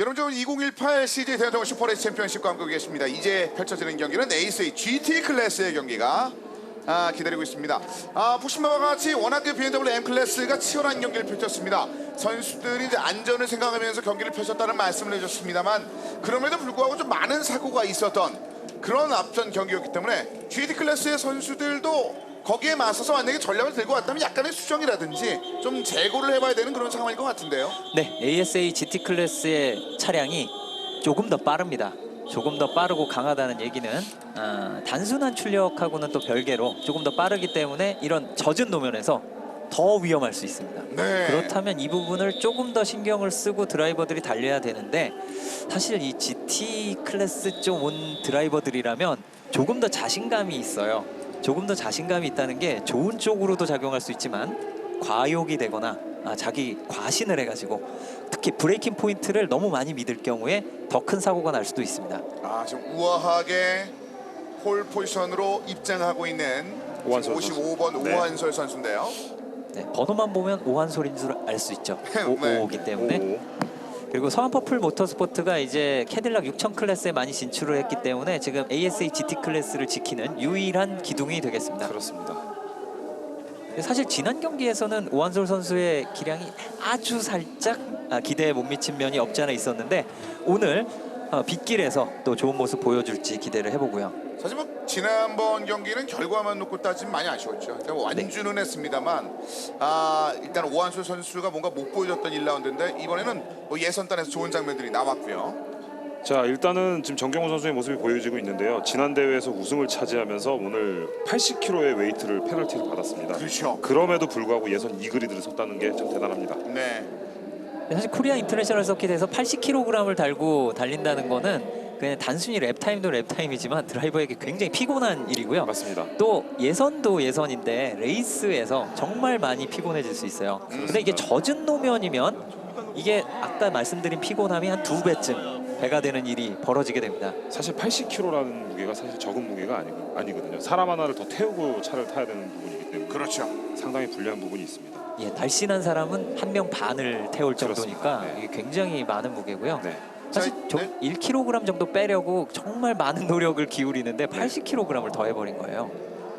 여러분 지금 2018 CJ 대한통운 슈퍼레이스 챔피언십과 함께 계십니다. 이제 펼쳐지는 경기는 ASA GT 클래스의 경기가 기다리고 있습니다. 보신 바와 같이 워낙 BMW M 클래스가 치열한 경기를 펼쳤습니다. 선수들이 이제 안전을 생각하면서 경기를 펼쳤다는 말씀을 해줬습니다만 그럼에도 불구하고 좀 많은 사고가 있었던 그런 앞선 경기였기 때문에 GT 클래스의 선수들도 거기에 맞서서 만약에 전략을 들고 왔다면 약간의 수정이라든지 좀 재고를 해봐야 되는 그런 상황일 것 같은데요. 네, ASA GT 클래스의 차량이 조금 더 빠릅니다. 조금 더 빠르고 강하다는 얘기는 단순한 출력하고는 또 별개로 조금 더 빠르기 때문에 이런 젖은 노면에서 더 위험할 수 있습니다. 네. 그렇다면 이 부분을 조금 더 신경을 쓰고 드라이버들이 달려야 되는데 사실 이 GT 클래스 쪽 온 드라이버들이라면 조금 더 자신감이 있어요. 조금 더 자신감이 있다는 게 좋은 쪽으로도 작용할 수 있지만 과욕이 되거나 자기 과신을 해가지고 특히 브레이킹 포인트를 너무 많이 믿을 경우에 더 큰 사고가 날 수도 있습니다. 지금 우아하게 폴 포지션으로 입장하고 있는 오한솔 55번 네. 오한솔 선수인데요. 네, 번호만 보면 오한솔인 줄 알 수 있죠. 네. 55이기 때문에. 그리고 서한퍼플 모터스포트가 이제 캐딜락 6000 클래스에 많이 진출을 했기 때문에 지금 ASA GT 클래스를 지키는 유일한 기둥이 되겠습니다. 그렇습니다. 사실 지난 경기에서는 오한솔 선수의 기량이 아주 살짝 기대에 못 미친 면이 없지 않아 있었는데 오늘 빗길에서 또 좋은 모습 보여줄지 기대를 해보고요. 사실 뭐 지난번 경기는 결과만 놓고 따지면 많이 아쉬웠죠. 완주는 했습니다만 일단 오한솔 선수가 뭔가 못 보여줬던 1라운드인데 이번에는 뭐 예선단에서 좋은 장면들이 나왔고요. 자, 일단은 지금 정경호 선수의 모습이 보여지고 있는데요. 지난 대회에서 우승을 차지하면서 오늘 80kg의 웨이트를 페널티를 받았습니다. 그렇죠. 그럼에도 불구하고 예선 2그리드를 섰다는 게 참 대단합니다. 네. 사실 코리아 인터내셔널 서킷에서 80kg을 달고 달린다는 거는 그냥 단순히 랩타임도 랩타임이지만 드라이버에게 굉장히 피곤한 일이고요. 맞습니다. 또 예선도 예선인데 레이스에서 정말 많이 피곤해질 수 있어요. 근데 이게 젖은 노면이면 이게 아까 말씀드린 피곤함이 한 2배쯤 배가 되는 일이 벌어지게 됩니다. 사실 80kg라는 무게가 사실 적은 무게가 아니거든요. 사람 하나를 더 태우고 차를 타야 되는 부분이기 때문에 그렇죠. 상당히 불리한 부분이 있습니다. 예, 날씬한 사람은 한 명 반을 태울 정도니까 그렇습니다. 네. 이게 굉장히 많은 무게고요. 네. 사실 자, 1kg 정도 빼려고 정말 많은 노력을 기울이는데 80kg을 더 해버린 거예요.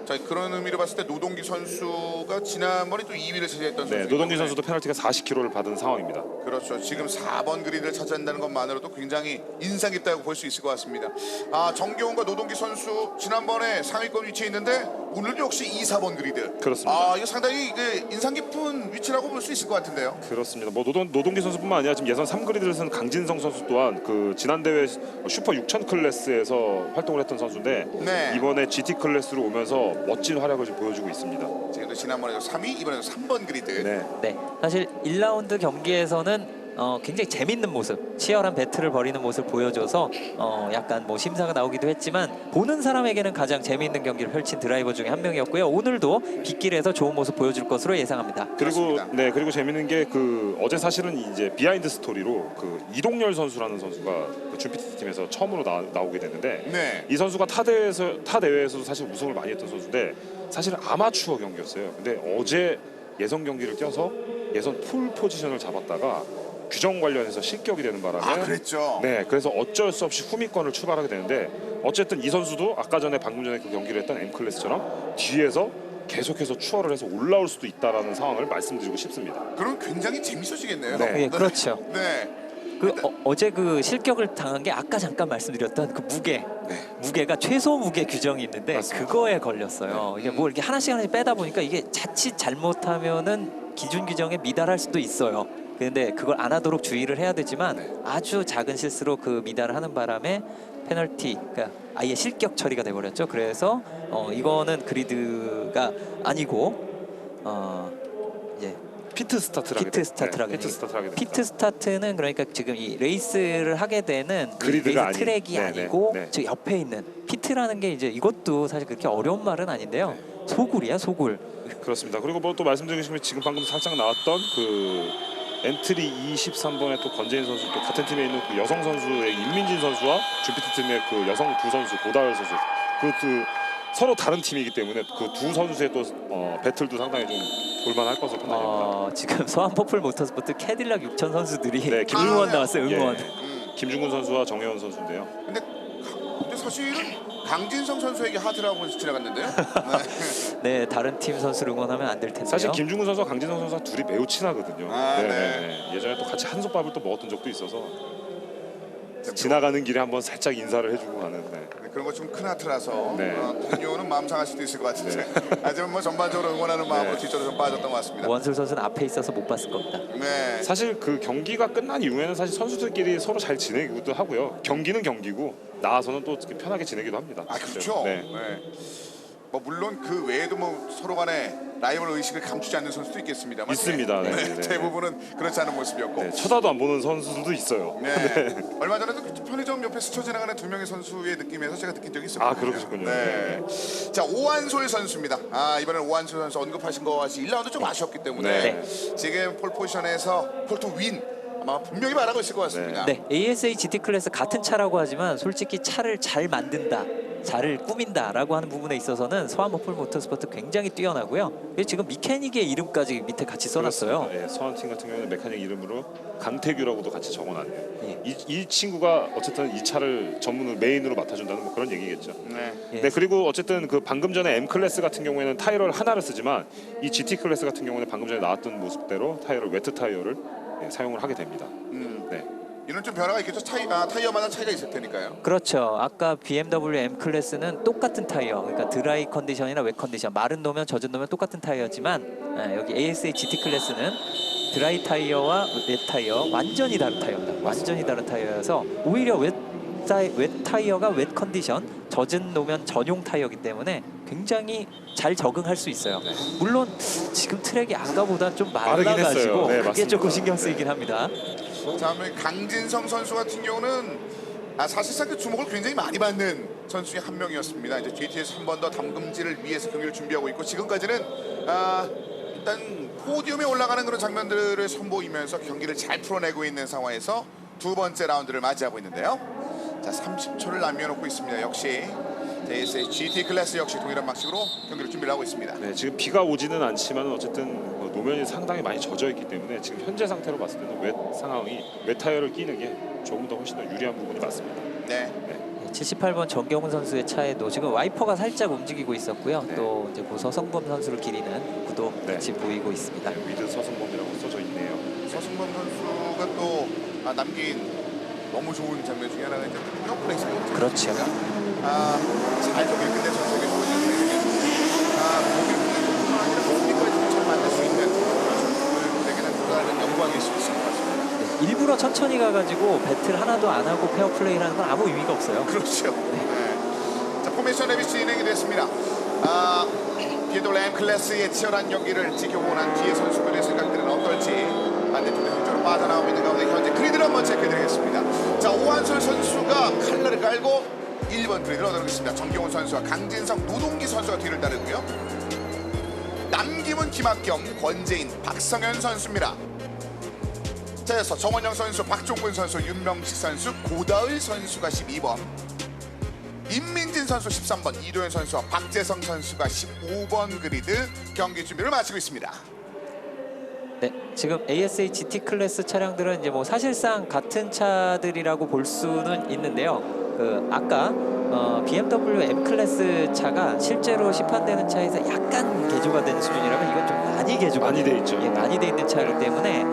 자, 그런 의미로 봤을 때 노동기 선수가 지난번에 또 2위를 차지했던 네, 선수. 노동기 선수도 페널티가 40kg를 받은 상황입니다. 그렇죠. 지금 4번 그리드를 차지한다는 것만으로도 굉장히 인상 깊다고 볼 수 있을 것 같습니다. 정경훈과 노동기 선수 지난번에 상위권 위치에 있는데 오늘 역시 2, 4번 그리드. 그렇습니다. 이거 상당히 인상 깊은 위치라고 볼 수 있을 것 같은데요. 그렇습니다. 뭐 노동기 선수뿐만 아니라 지금 예선 3그리드를 쓴 강진성 선수 또한 그 지난 대회 슈퍼 6000 클래스에서 활동을 했던 선수인데 네. 이번에 GT 클래스로 오면서 멋진 활약을 좀 보여주고 있습니다. 지금도 지난번에도 3위, 이번에도 3번 그리드. 네. 네, 사실 1라운드 경기에서는 굉장히 재밌는 모습, 치열한 배틀을 벌이는 모습을 보여줘서 약간 뭐 심사가 나오기도 했지만 보는 사람에게는 가장 재미있는 경기를 펼친 드라이버 중에 한 명이었고요. 오늘도 빗길에서 좋은 모습 보여줄 것으로 예상합니다. 그리고 그렇습니다. 네, 그리고 재밌는 게 그 어제 사실은 이제 비하인드 스토리로 그 이동열 선수라는 선수가 그 주피터 팀에서 처음으로 나오게 됐는데 네. 이 선수가 타 대회에서도 사실 우승을 많이 했던 선수인데 사실 아마추어 경기였어요. 근데 어제 예선 경기를 뛰어서 예선 풀 포지션을 잡았다가 규정 관련해서 실격이 되는 바람에 그랬죠. 네, 그래서 어쩔 수 없이 후미권을 출발하게 되는데 어쨌든 이 선수도 아까 전에 방금 전에 그 경기를 했던 M 클래스처럼 뒤에서 계속해서 추월을 해서 올라올 수도 있다라는 상황을 말씀드리고 싶습니다. 그럼 굉장히 재밌어지겠네요. 네. 예, 그렇죠. 네. 어제 그 실격을 당한 게 아까 잠깐 말씀드렸던 그 무게가 최소 무게 규정이 있는데 맞습니다. 그거에 걸렸어요. 이게 뭐 이렇게 하나씩 빼다 보니까 이게 자칫 잘못하면은 기준 규정에 미달할 수도 있어요. 근데 그걸 안 하도록 주의를 해야 되지만 아주 작은 실수로 그 미달을 하는 바람에 페널티, 그러니까 아예 실격 처리가 돼버렸죠. 그래서 이거는 그리드가 아니고 이제 피트 스타트를 피트 스타트를 하게 피트 스타트를 하게 됩니다. 피트 스타트는 그러니까 지금 이 레이스를 하게 되는 그리드가 레이스 트랙이 아닌, 아니고 네. 저 옆에 있는 피트라는 게 이제 이것도 사실 그렇게 어려운 말은 아닌데요. 소굴이야, 소굴. 그렇습니다. 그리고 뭐 또 말씀드리고 싶은 게 지금 방금 살짝 나왔던 그 엔트리 23번의 또 권재인 선수 또 같은 팀에 있는 그 여성 선수의 임민진 선수와 주피터 팀의 그 여성 두 선수 고다열 선수 그 서로 다른 팀이기 때문에 그 두 선수의 또 배틀도 상당히 좀 볼만할 것으로 판단됩니다. 지금 서한 퍼플 모터스포트 캐딜락 6000 선수들이 네, 응원 나왔어요. 응원. 예. 김중근 선수와 정혜원 선수인데요. 근데 사실은 강진성 선수에게 하트라고 지나갔는데요. 네. 네, 다른 팀 선수를 응원하면 안 될 텐데요. 사실 김중근 선수와 강진성 선수가 둘이 매우 친하거든요. 네. 예전에 또 같이 한솥밥을 또 먹었던 적도 있어서 지나가는 길에 한번 살짝 인사를 해주고 가는. 네. 그런 거 좀 큰 하트라서 네. 동료는 마음 상할 수도 있을 것 같은데 하지만 뭐 전반적으로 응원하는 마음으로 뒤쪽으로 좀 빠졌던 것 같습니다. 원술 선수는 앞에 있어서 못 봤을 겁니다. 네. 사실 그 경기가 끝난 이후에는 사실 선수들끼리 서로 잘 지내기도 하고요. 경기는 경기고 나와서는 또 편하게 지내기도 합니다. 아 그렇죠. 네. 네. 뭐 물론 그 외에도 뭐 서로 간에 라이벌 의식을 감추지 않는 선수도 있겠습니다만 있습니다. 네. 네. 네. 대부분은 그렇지 않은 모습이었고 네, 쳐다도 안 보는 선수들도 있어요. 네. 얼마 전에도 그 편의점 옆에 스쳐 지나가는 두 명의 선수의 느낌에서 제가 느낀 적이 있었거든요. 아, 그러셨군요. 네. 자 오한솔 선수입니다. 이번에는 오한솔 선수 언급하신 것이 1라운드 좀 아쉬웠기 때문에 네. 지금 폴 포지션에서 폴투 윈 아마 분명히 말하고 있을 것 같습니다. 네, ASA GT 클래스 같은 차라고 하지만 솔직히 차를 잘 만든다, 잘 꾸민다라고 하는 부분에 있어서는 서한모폴 모터스포트 굉장히 뛰어나고요. 지금 미케닉의 이름까지 밑에 같이 써놨어요. 예, 서한팀 같은 경우는 메카닉 이름으로 강태규라고도 같이 적어놨네요. 예. 이 친구가 어쨌든 이 차를 전문으로 메인으로 맡아준다는 뭐 그런 얘기겠죠. 네. 예. 네, 그리고 어쨌든 그 방금 전에 M 클래스 같은 경우에는 타이어를 하나를 쓰지만 이 GT 클래스 같은 경우는 방금 전에 나왔던 모습대로 타이어를 웨트 타이어를 사용을 하게 됩니다. 네. 이런 좀 변화가 있겠죠. 타이어마다 차이가 있을 테니까요. 그렇죠. 아까 BMW M 클래스는 똑같은 타이어, 그러니까 드라이 컨디션이나 웻 컨디션, 마른 노면 젖은 노면 똑같은 타이어지만 여기 ASA GT 클래스는 드라이 타이어와 웻 타이어 완전히 다른 타이어입니다. 완전히 다른 타이어여서 오히려 웻 타이어가 웻 컨디션, 젖은 노면 전용 타이어이기 때문에 굉장히 잘 적응할 수 있어요. 물론 지금 트랙이 아까보다 좀 마르긴 했어요. 말라가지고 네, 그게 맞습니다. 조금 신경 네. 쓰이긴 합니다. 자, 강진성 선수 같은 경우는 사실상 그 주목을 굉장히 많이 받는 선수 중에 한 명이었습니다. 이제 GT에서 한 번 더 담금질을 위해서 경기를 준비하고 있고 지금까지는 일단 포디움에 올라가는 그런 장면들을 선보이면서 경기를 잘 풀어내고 있는 상황에서 두 번째 라운드를 맞이하고 있는데요. 자, 30초를 남겨놓고 있습니다. 역시 ASA GT 클래스 역시 동일한 방식으로 경기를 준비를 하고 있습니다. 네, 지금 비가 오지는 않지만 어쨌든 노면이 상당히 많이 젖어 있기 때문에 지금 현재 상태로 봤을 때는 웻 상황이 웻 타이어를 끼는 게 조금 더 훨씬 더 유리한 부분이 맞습니다. 네. 78번 정경훈 선수의 차에도 지금 와이퍼가 살짝 움직이고 있었고요. 네. 또 이제 고 서성범 선수를 기리는 구도 네. 같이 보이고 있습니다. 네, 위드 서승범이라고 써져 있네요. 서승범 선수가 또 남긴 너무 좋은 장면 중에 하나가 이제 페어플레이스였죠. 그렇죠. 잘 경기를 끝낸 선수에게 주어진 경기를 끝낸 것뿐만 아니라 승리까지 잘 만들 수 있는 선수들에게는 또 다른 영광일 수 있을 것 같습니다. 네, 일부러 천천히 가가지고 배틀 하나도 안 하고 페어플레이를 하는 건 아무 의미가 없어요. 그렇죠. 네. 자, 포메이션 랩이 진행이 됐습니다. BMW M 클래스의 치열한 경기를 지켜보고 난 뒤에 선수들의 생각들은 어떨지 반대쪽에 왼쪽으로 빠져나오고 있는 가운데 현재 그리드를 한번 체크해드리겠습니다. 자, 오한솔 선수가 칼날을 깔고 1번 그리드를 얻어내겠습니다. 정경훈 선수와 강진성, 노동기 선수가 뒤를 따르고요. 남김은, 김학경, 권재인, 박성현 선수입니다. 자, 그래서 정원영 선수, 박종근 선수, 윤명식 선수, 고다을 선수가 12번, 임민진 선수 13번, 이도현 선수와 박재성 선수가 15번 그리드 경기 준비를 마치고 있습니다. 네, 지금 ASA GT 클래스 차량들은 이제 뭐 사실상 같은 차들이라고 볼 수는 있는데요. 그 아까 BMW M 클래스 차가 실제로 시판되는 차에서 약간 개조가 된 수준이라면 이건 좀 많이 개조가 많이 돼 있죠. 예, 많이 돼 있는 차이기 때문에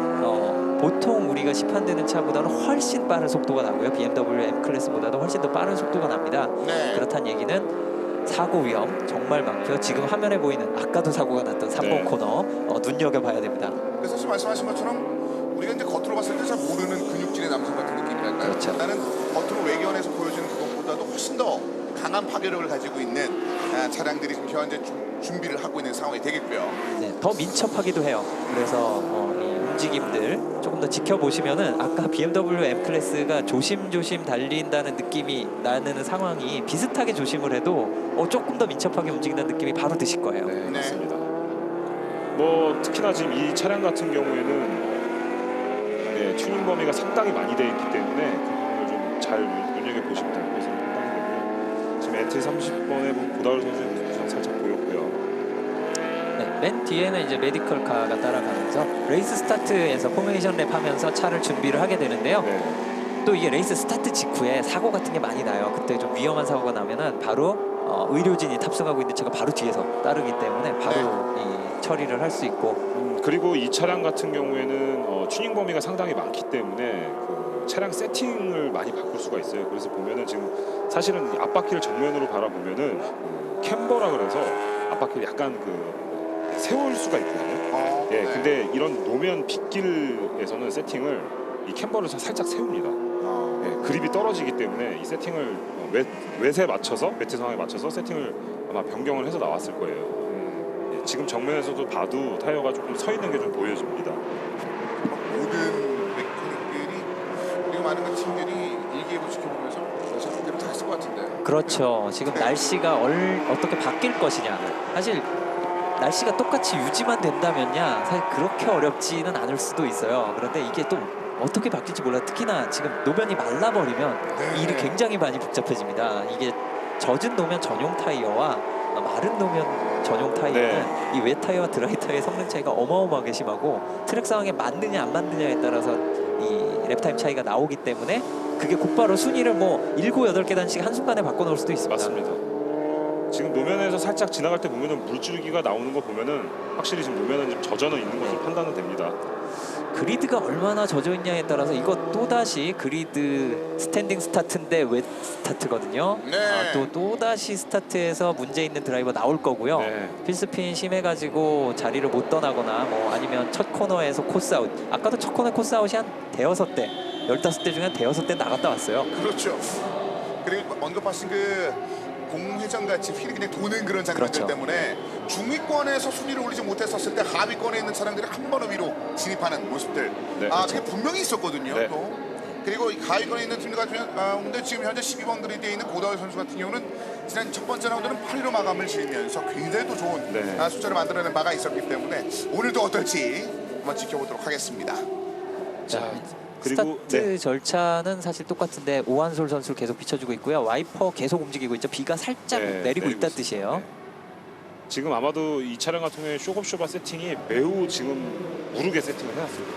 보통 우리가 시판되는 차보다는 훨씬 빠른 속도가 나고요. BMW M 클래스보다도 훨씬 더 빠른 속도가 납니다. 네. 그렇다는 얘기는 사고 위험 정말 많고요. 지금 화면에 보이는 아까도 사고가 났던 3번 네. 코너 눈여겨봐야 됩니다. 그래서 사실 말씀하신 것처럼 우리가 이제 겉으로 봤을 때 잘 모르는 근육질의 남성 같은 느낌이랄까요? 그렇죠. 나는 겉으로 외견에서 보여지는 그것보다도 훨씬 더 강한 파괴력을 가지고 있는 차량들이 지금 현재 준비를 하고 있는 상황이 되겠고요. 네, 더 민첩하기도 해요. 그래서 이 움직임들 조금 더 지켜보시면은 아까 BMW M 클래스가 조심조심 달린다는 느낌이 나는 상황이 비슷하게 조심을 해도 조금 더 민첩하게 움직인다는 느낌이 바로 드실 거예요. 네, 네. 맞습니다. 뭐 특히나 지금 이 차량 같은 경우에는 튜닝 범위가 상당히 많이 돼 있기 때문에 그 부분을 좀 잘 눈여겨 보시면 될 것으로 판단이 되고요. 지금 NT 30번에 보면 고다울 선수의 모습이 살짝 보였고요. 네, 맨 뒤에는 이제 메디컬 카가 따라가면서 레이스 스타트에서 포메이션 랩 하면서 차를 준비를 하게 되는데요. 네. 또 이게 레이스 스타트 직후에 사고 같은 게 많이 나요. 그때 좀 위험한 사고가 나면은 바로 의료진이 탑승하고 있는 차가 바로 뒤에서 따르기 때문에 바로 이 처리를 할 수 있고. 그리고 이 차량 같은 경우에는 튜닝 범위가 상당히 많기 때문에 그 차량 세팅을 많이 바꿀 수가 있어요. 그래서 보면은 지금 사실은 이 앞바퀴를 정면으로 바라보면은 캠버라 그래서 앞바퀴를 약간 그 세울 수가 있거든요. 예, 네. 근데 이런 노면 빗길에서는 세팅을 이 캠버를 살짝 세웁니다. 예, 그립이 떨어지기 때문에 이 세팅을 웻에 맞춰서 매트 상황에 맞춰서 세팅을 아마 변경을 해서 나왔을 거예요. 예, 지금 정면에서도 봐도 타이어가 조금 서 있는 게 좀 보여집니다. 모든 메커닉들이 그리고 많은 그 팀들이 일기예보 지켜보면서 작품대로 다 했을 것 같은데. 그렇죠. 지금 날씨가 어떻게 바뀔 것이냐. 사실 날씨가 똑같이 유지만 된다면야 사실 그렇게 어렵지는 않을 수도 있어요. 그런데 이게 또 어떻게 바뀔지 몰라. 특히나 지금 노면이 말라버리면 이 일이 굉장히 많이 복잡해집니다. 이게 젖은 노면 전용 타이어와 마른 노면 전용 타이어는 이 웻 타이어와 드라이 타이어의 성능 차이가 어마어마하게 심하고 트랙 상황에 맞느냐 안 맞느냐에 따라서 이 랩타임 차이가 나오기 때문에 그게 곧바로 순위를 뭐 7, 8계단씩 한순간에 바꿔놓을 수도 있습니다. 맞습니다. 지금 노면에서 살짝 지나갈 때 보면은 물줄기가 나오는 거 보면은 확실히 지금 노면은 좀 젖어는 있는 것으로 판단은 됩니다. 그리드가 얼마나 젖어 있냐에 따라서 이거 또다시 그리드 스탠딩 스타트인데 웻 스타트거든요. 네. 또다시 스타트에서 문제 있는 드라이버 나올 거고요. 네. 필스핀 심해가지고 자리를 못 떠나거나 뭐 아니면 첫 코너에서 코스아웃. 아까도 첫 코너 코스아웃이 한 대여섯 대, 15대 중에 한 대여섯 대 나갔다 왔어요. 그렇죠. 그리고 언급하신 그 공회전 같이 휠이 그냥 도는 그런 장면들 그렇죠. 때문에 중위권에서 순위를 올리지 못했었을 때 하위권에 있는 차량들이 한 번에 위로 진입하는 모습들. 네, 그게 분명히 있었거든요. 네. 또. 그리고 이 하위권에 있는 팀들 같은 경우는 근데 지금 현재 12번 그리드에 있는 고다울 선수 같은 경우는 지난 첫 번째 라운드는 8위로 마감을 지으면서 굉장히 또 좋은 네. 숫자를 만들어내는 바가 있었기 때문에 오늘도 어떨지 한번 지켜보도록 하겠습니다. 자, 그리고 스타트 절차는 사실 똑같은데 오한솔 선수를 계속 비춰주고 있고요. 와이퍼 계속 움직이고 있죠. 비가 살짝 네, 내리고 있다는 있습니다. 뜻이에요. 네. 지금 아마도 이 차량 같은 경우에 쇼급쇼바 세팅이 매우 지금 무르게 세팅을 해놨습니다.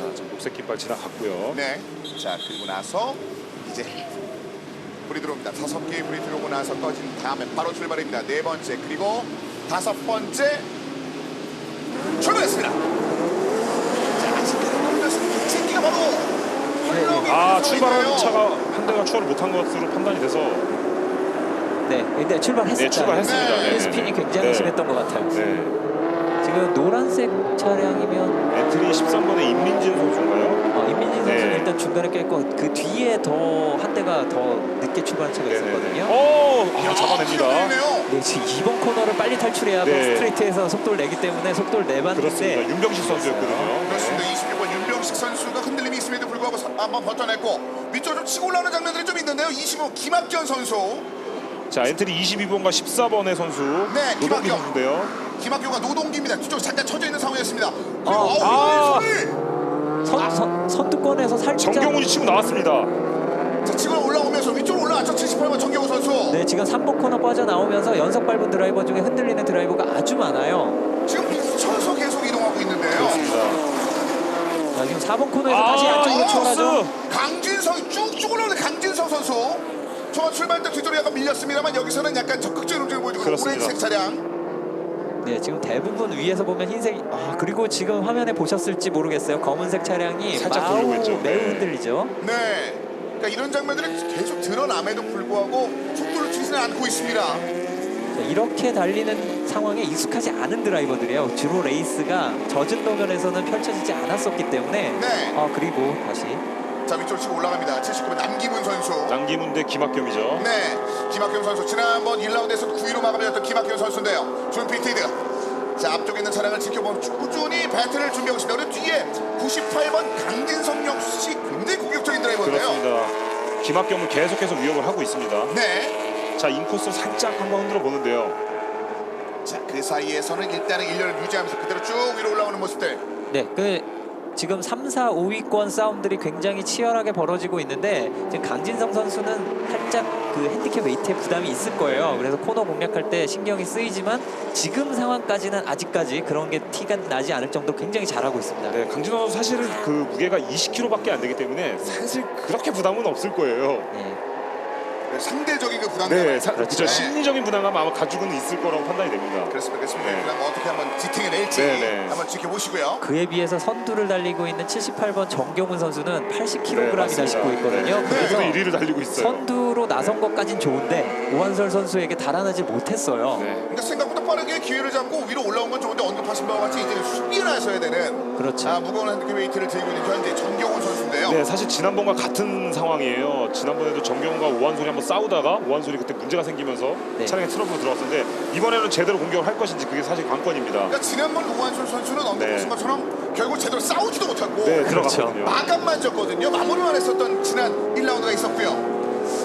자, 지금 녹색 깃발 지나갔고요. 네. 자, 그리고 나서 이제 불이 들어옵니다. 5개의 불이 들어오고 나서 꺼진 다음에 바로 출발입니다. 4번째 그리고 5번째 출발했습니다. 자, 지금 새끼가 바로 출발한 차가 한 대가 추월을 못한 것으로 판단이 돼서 네, 근데 출발했습니다. 네, 출발했습니다. 네, 스핀이 굉장히 네. 심했던 것 같아요. 네. 지금 노란색 차량이면 엔트리 13번의 임민진 선수인가요? 임민진 선수는 네. 일단 중간에 껴있고 그 뒤에 더 한 대가 더 늦게 출발한 차가 있었거든요. 잡아냅니다. 네, 지금 2번 코너를 빨리 탈출해야 네. 스트레이트에서 속도를 내기 때문에 속도를 그렇습니다. 내봤는데 윤병식 선수였거든요. 그렇습니다. 26번 윤병식 선수가 흔들림이 있음에도 불구하고 한번 버텨냈고 밑으로 좀 치고 올라오는 장면들이 좀 있는데요. 25 김학견 선수. 자, 엔트리 22번과 14번의 선수 네, 노동기 김학경. 선수인데요. 김학규가 노동기입니다. 뒤쪽 잠깐 쳐져 있는 상황이었습니다. 그리고 아. 선두권에서 살짝 정경훈이 치고 나왔습니다. 자, 치고 올라오면서 위쪽으로 올라왔죠. 78번 정경호 선수. 네, 지금 3번 코너 빠져나오면서 연속 밟은 드라이버 중에 흔들리는 드라이버가 아주 많아요. 지금 쳐서 계속 이동하고 있는데요. 그렇습니다. 자, 지금 4번 코너에서 다시 안쪽으로 출발하죠. 강진성 쭉쭉 올라오는 강진성 선수. 저 출발 때 뒤쪽으로 약간 밀렸습니다만 여기서는 약간 적극적인 움직임을 보여주고 그렇습니다. 오렌지색 차량. 네, 지금 대부분 위에서 보면 흰색. 그리고 지금 화면에 보셨을지 모르겠어요. 검은색 차량이 살짝 돌리고 있죠. 매우 네. 흔들리죠. 네. 그러니까 이런 장면들은 계속 드러남에도 불구하고 속도를 줄이지는 않고 있습니다. 자, 이렇게 달리는 상황에 익숙하지 않은 드라이버들이에요. 주로 레이스가 젖은 노면에서는 펼쳐지지 않았었기 때문에. 네. 그리고 다시. 자, 위쪽으로 치고 올라갑니다. 79번 남기문 선수. 남기문 대 김학겸이죠. 네, 김학경 선수 지난번 1라운드에서 9위로 마감했던 김학경 선수인데요. 존 피티드. 자, 앞쪽에 있는 차량을 지켜보면 꾸준히 배틀을 준비하고 있습니다. 그리고 뒤에 98번 강진성 역시 굉장히 공격적인 드라이버인데요. 그렇습니다. 김학겸은 계속해서 위협을 하고 있습니다. 네. 자, 인코스 살짝 한번 흔들어 보는데요. 자, 그 사이에서는 일단은 1년을 유지하면서 그대로 쭉 위로 올라오는 모습들. 네, 지금 3, 4, 5위권 싸움들이 굉장히 치열하게 벌어지고 있는데 지금 강진성 선수는 살짝 그 핸디캡 웨이트에 부담이 있을 거예요. 그래서 코너 공략할 때 신경이 쓰이지만 지금 상황까지는 아직까지 그런 게 티가 나지 않을 정도로 굉장히 잘하고 있습니다. 네, 강진호 선수 사실은 그 무게가 20kg밖에 안 되기 때문에 사실 그렇게 부담은 없을 거예요. 네. 상대적인 그 부담감. 네, 그렇죠. 그렇죠. 심리적인 부담감 아마 가지고는 있을 거라고 판단이 됩니다. 그렇습니다. 네. 그럼 어떻게 한번 지탱해 낼지 네. 한번 지켜보시고요. 그에 비해서 선두를 달리고 있는 78번 정경훈 선수는 80kg이나 맞습니다. 싣고 있거든요. 네. 그래서 그래도 1위를 달리고 있어요. 선두로 나선 것까진 좋은데 오한솔 선수에게 달아나지 못했어요. 네. 그러니까 생각보다 빠르게 기회를 잡고 위로 올라온 건 좋은데 언급하신 바와 같이 이제 수비에 나서야 되는 그렇죠. 무거운 핸드캡 웨이트를 들고 있는 현재 정경훈 선수인데요. 네, 사실 지난번과 같은 상황이에요. 지난번에도 정경훈과 오한솔이 한번 싸우다가 오한솔이 그때 문제가 생기면서 네. 차량에 트러블로 들어왔는데 이번에는 제대로 공격을 할 것인지 그게 사실 관건입니다. 그러니까 지난번 오한솔 선수는 언급하신 네. 것처럼 결국 제대로 싸우지도 못하고 네, 그렇죠. 들어갔거든요. 마감만 졌거든요. 마무리만 했었던 지난 1라운드가 있었고요.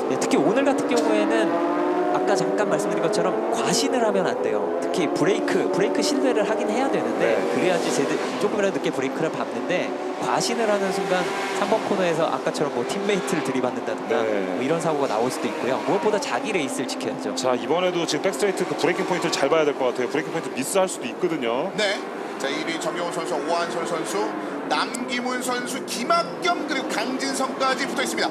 네, 특히 오늘 같은 경우에는 아까 잠깐 말씀드린 것처럼 과신을 하면 안 돼요. 특히 브레이크 신뢰를 하긴 해야 되는데 네. 그래야지 조금이라도 늦게 브레이크를 밟는데 과신을 하는 순간 3번 코너에서 아까처럼 뭐 팀메이트를 들이받는다든가 네. 뭐 이런 사고가 나올 수도 있고요. 무엇보다 자기 레이스를 지켜야죠. 자, 이번에도 지금 백스트레이트 그 브레이킹 포인트를 잘 봐야 될 것 같아요. 브레이킹 포인트 미스할 수도 있거든요. 네. 자 1위 정경훈 선수, 오한솔 선수, 남기문 선수, 김학겸 그리고 강진성까지 붙어 있습니다.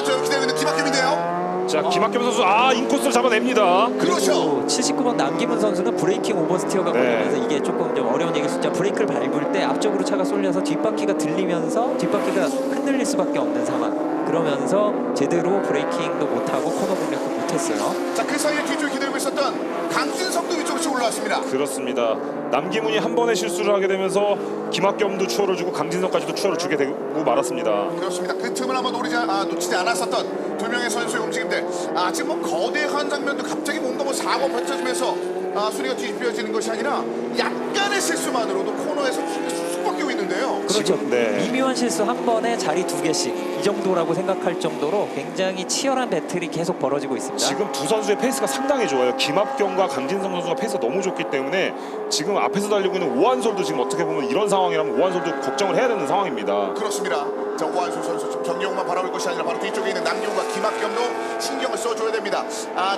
저 기다리고 있는 김학겸인데요. 자, 김학겸 선수 인코스를 잡아냅니다. 그렇죠. 79번 남기문 선수는 브레이킹 오버스티어가 네. 걸리면서 이게 조금 좀 어려운 얘기 숫자 브레이크를 밟을 때 앞쪽으로 차가 쏠려서 뒷바퀴가 들리면서 뒷바퀴가 흔들릴 수밖에 없는 상황. 그러면서 제대로 브레이킹도 못하고 코너 공략도 못했어요. 자 그 사이에 뒤쪽에 기다리고 있었던 강진성도 위쪽으로 올라왔습니다. 그렇습니다. 남기문이 한 번의 실수를 하게 되면서 김학겸도 추월을 주고 강진성까지도 추월을 주게 되고 말았습니다. 그렇습니다. 그 틈을 한번 놓치지 않았었던 두 명의 선수의 움직임들. 지금 뭐 거대한 장면도 갑자기 뭔가 뭐 사고 펼쳐지면서 순위가 뒤집혀지는 것이 아니라 약간의 실수만으로도 코너에서 쑥 바뀌고 있는데요. 그렇죠. 지금, 네. 미묘한 실수 한 번에 자리 2개씩 이 정도라고 생각할 정도로 굉장히 치열한 배틀이 계속 벌어지고 있습니다. 지금 두 선수의 페이스가 상당히 좋아요. 김학겸과 강진성 선수가 페이스가 너무 좋기 때문에 지금 앞에서 달리고 있는 오한솔도 지금 어떻게 보면 이런 상황이라면 오한솔도 걱정을 해야 되는 상황입니다. 그렇습니다. 자 오한솔 선수 좀 정경훈만 바라볼 것이 아니라 바로 뒤쪽에 있는 남기훈과 김학겸도 신경을 써줘야 됩니다.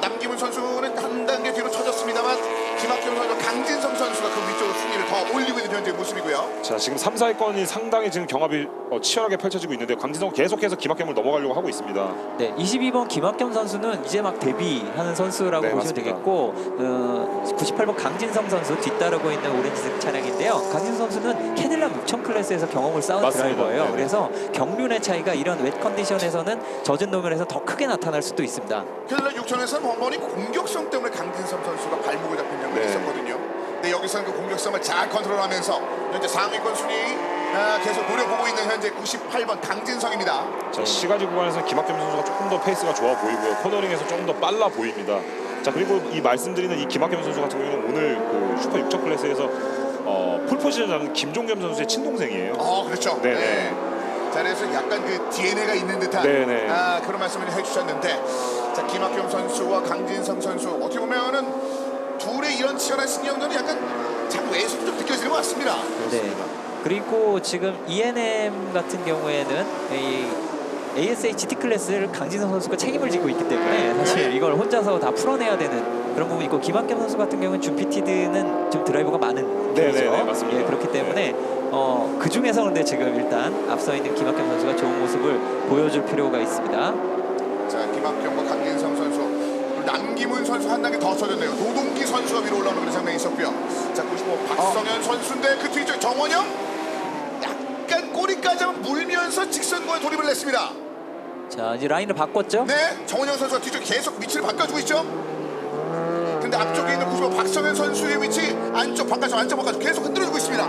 남기훈 선수는 한 단계 뒤로 쳐졌습니다만 김학겸 선수, 강진성 선수가 그 위쪽으로 순위를 더 올리고 있는 현재 모습이고요. 자, 지금 3, 4위권이 상당히 지금 경합이 치열하게 펼쳐지고 있는데 강진성은 계속해서 김학겸을 넘어가려고 하고 있습니다. 네, 22번 김학겸 선수는 이제 막 데뷔하는 선수라고 네, 보시면 맞습니다. 되겠고 98번 강진성 선수 뒤따르고 있는 오렌지색 차량인데요. 강진성 선수는 캐딜락 6000 클래스에서 경험을 쌓은 맞습니다. 드라이버예요. 네. 그래서 경륜의 차이가 이런 웻 컨디션에서는 젖은 노면에서 더 크게 나타날 수도 있습니다. 캐딜락 6000에서는 한 번이 공격성 때문에 강진성 선수가 발목을 잡힌 장면이 네. 있었거든요. 근데 여기서는 그 공격성을 잘 컨트롤하면서 현재 상위권 순위 계속 노려보고 있는 현재 98번 강진성입니다. 자, 시가지 구간에서 김학겸 선수가 조금 더 페이스가 좋아 보이고요. 코너링에서 조금 더 빨라 보입니다. 자, 그리고 이 말씀드리는 이 김학겸 선수 같은 경우는 오늘 그 슈퍼 6천 클래스에서 풀포지션을 잡는 김종겸 선수의 친동생이에요. 그렇죠. 네네. 네. 자, 그래서 약간 그 DNA가 있는 듯한 네네. 그런 말씀을 해주셨는데, 자 김학겸 선수와 강진성 선수 어떻게 보면은 둘의 이런 치열한 신경전이 약간 자꾸 외에서도 좀 느껴지는 것 같습니다. 네. 그리고 지금 ENM 같은 경우에는 이 ASA GT 클래스를 강진성 선수가 책임을 지고 있기 때문에 사실 이걸 혼자서 다 풀어내야 되는 그런 부분이 있고 김학겸 선수 같은 경우는 주피티드는 좀 드라이버가 많은 네네네, 편이죠. 맞습니다. 예, 그렇기 때문에 그 중에서 근데 지금 일단 앞서 있는 김학겸 선수가 좋은 모습을 보여줄 필요가 있습니다. 자 김학겸과 강진성 선수, 그리고 남기문 선수 한 단계 더 쳐졌네요. 노동기 선수가 위로 올라오는 그런 장면이 있었고요. 자 95 박성현 선수인데 그 뒤쪽에 정원영 약간 꼬리까지 한번 물면서 직선거에 돌입을 냈습니다. 자 이제 라인을 바꿨죠? 네, 정원영 선수가 뒤쪽 계속 위치를 바꿔주고 있죠. 근데 앞쪽에 있는 95 박성현 선수의 위치 안쪽 바깥쪽 계속 흔들어주고 있습니다.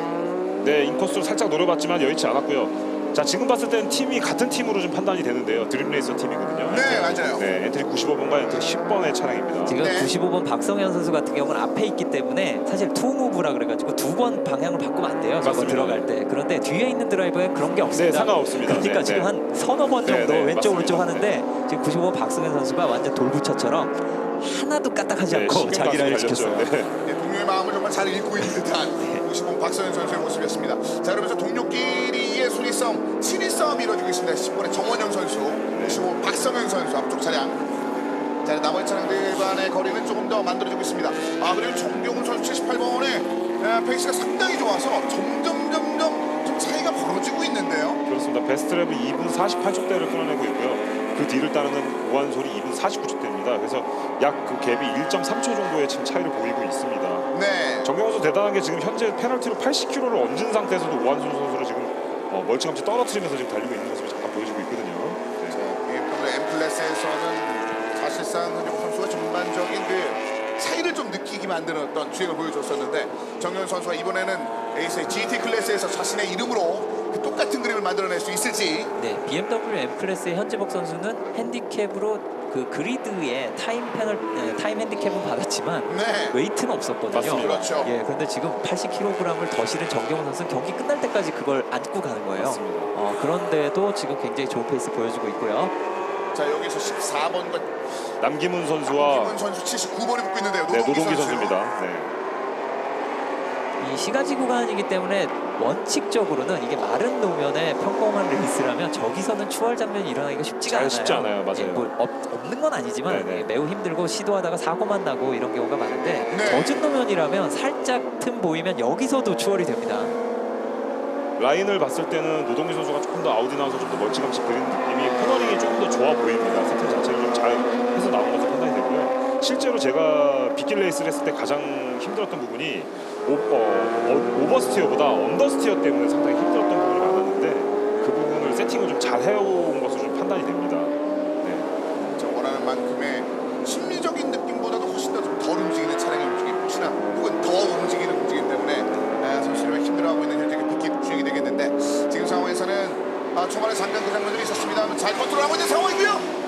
네, 인코스를 살짝 노려봤지만 여의치 않았고요. 자, 지금 봤을 때는 팀이 같은 팀으로 좀 판단이 되는데요. 드림레이서 팀이거든요. 네, 맞아요. 네, 엔트리 95번과 엔트리 10번의 차량입니다. 지금 네. 95번 박성현 선수 같은 경우는 앞에 있기 때문에 사실 투무브라 그래가지고 두 번 방향을 바꾸면 안 돼요. 저거 맞습니다. 들어갈 때. 그런데 뒤에 있는 드라이버에 그런 게 없습니다. 네, 상관없습니다. 그러니까 네, 지금 네. 한 서너 번 네, 정도 네, 왼쪽 맞습니다. 오른쪽 하는데 지금 95번 박성현 선수가 완전 돌부처처럼 하나도 까딱하지 않고 신경 자기 라인을 달렸죠. 지켰어요. 네. 동료의 마음을 정말 잘 읽고 있는 듯한 55 박서현 선수의 모습이었습니다. 자, 그러면서 동료끼리의 순위 싸움, 7위 싸움이 이루어지고 있습니다. 10번의 정원영 선수, 55 박성현 선수 앞쪽 차량. 자, 나머지 차량들 간의 거리는 조금 더 만들어지고 있습니다. 아, 그리고 정경훈 선수 78번의 페이스가 상당히 좋아서 점점 좀 차이가 벌어지고 있는데요. 그렇습니다. 베스트랩은 2분 48초대를 끌어내고 있고요. 그 뒤를 따르는 오한솔이 2분 49초대입니다. 그래서 약 그 갭이 1.3초 정도의 지금 차이를 보이고 있습니다. 네. 정경호 선수 대단한 게 지금 현재 페널티로 80km를 얹은 상태에서도 오한솔 선수를 지금 멀찌감치 떨어뜨리면서 지금 달리고 있는 모습이 잠깐 보여지고 있거든요. 네. BMW M 클래스에서는 사실상 현역 선수가 전반적인 그 차이를 좀 느끼게 만들었던 주행을 보여줬었는데 정현 선수가 이번에는 에이스의 GT 클래스에서 자신의 이름으로 그 똑같은 그림을 만들어낼 수 있을지. 네, BMW M 클래스의 현지복 선수는 핸디캡으로 그 그리드에 타임 핸디캡은 받았지만 네. 웨이트는 없었거든요. 맞습니다. 그렇죠. 예, 그런데 지금 80kg을 더 실은 정경훈 선수는 경기 끝날 때까지 그걸 안고 가는 거예요. 맞습니다. 그런데도 지금 굉장히 좋은 페이스 보여주고 있고요. 자, 여기서 14번과 남기문 선수와 김은 선수 79번이 붙고 있는데요. 네, 노동기 선수. 선수입니다. 네. 이 시가지 구간이기 때문에 원칙적으로는 이게 마른 노면에 평범한 레이스라면 저기서는 추월 장면이 일어나기가 쉽지가 잘 않아요. 쉽지 않아요. 맞아요. 예, 뭐 없는 건 아니지만 네네. 예, 매우 힘들고 시도하다가 사고만 나고 이런 경우가 많은데 네. 젖은 노면이라면 살짝 틈 보이면 여기서도 추월이 됩니다. 라인을 봤을 때는 노동기 선수가 조금 더 아우디 나와서 좀 더 멀찌감치 그린 느낌이 코너링이 조금 더 좋아 보입니다. 세팅 자체를 좀 잘 해서 나온 것으로 판단이 되고요. 실제로 제가 빗길 레이스를 했을 때 가장 힘들었던 부분이 오버스티어보다 언더스티어 때문에 상당히 힘들었던 부분이 많았는데 그 부분을 세팅을 좀 잘 해온 것으로 좀 판단이 됩니다. 네. 자, 원하는 만큼의 심리적인 느낌보다도 훨씬 더 좀 덜 움직이는 차량의 움직임, 혹시나 혹은 더 움직이는 움직임 때문에 선수들이 힘들어하고 있는 현재 빗길 주행이 되겠는데 지금 상황에서는 초반에 잠깐 그 장면들이 있었습니다만 잘 컨트롤하고 있는 상황이고요.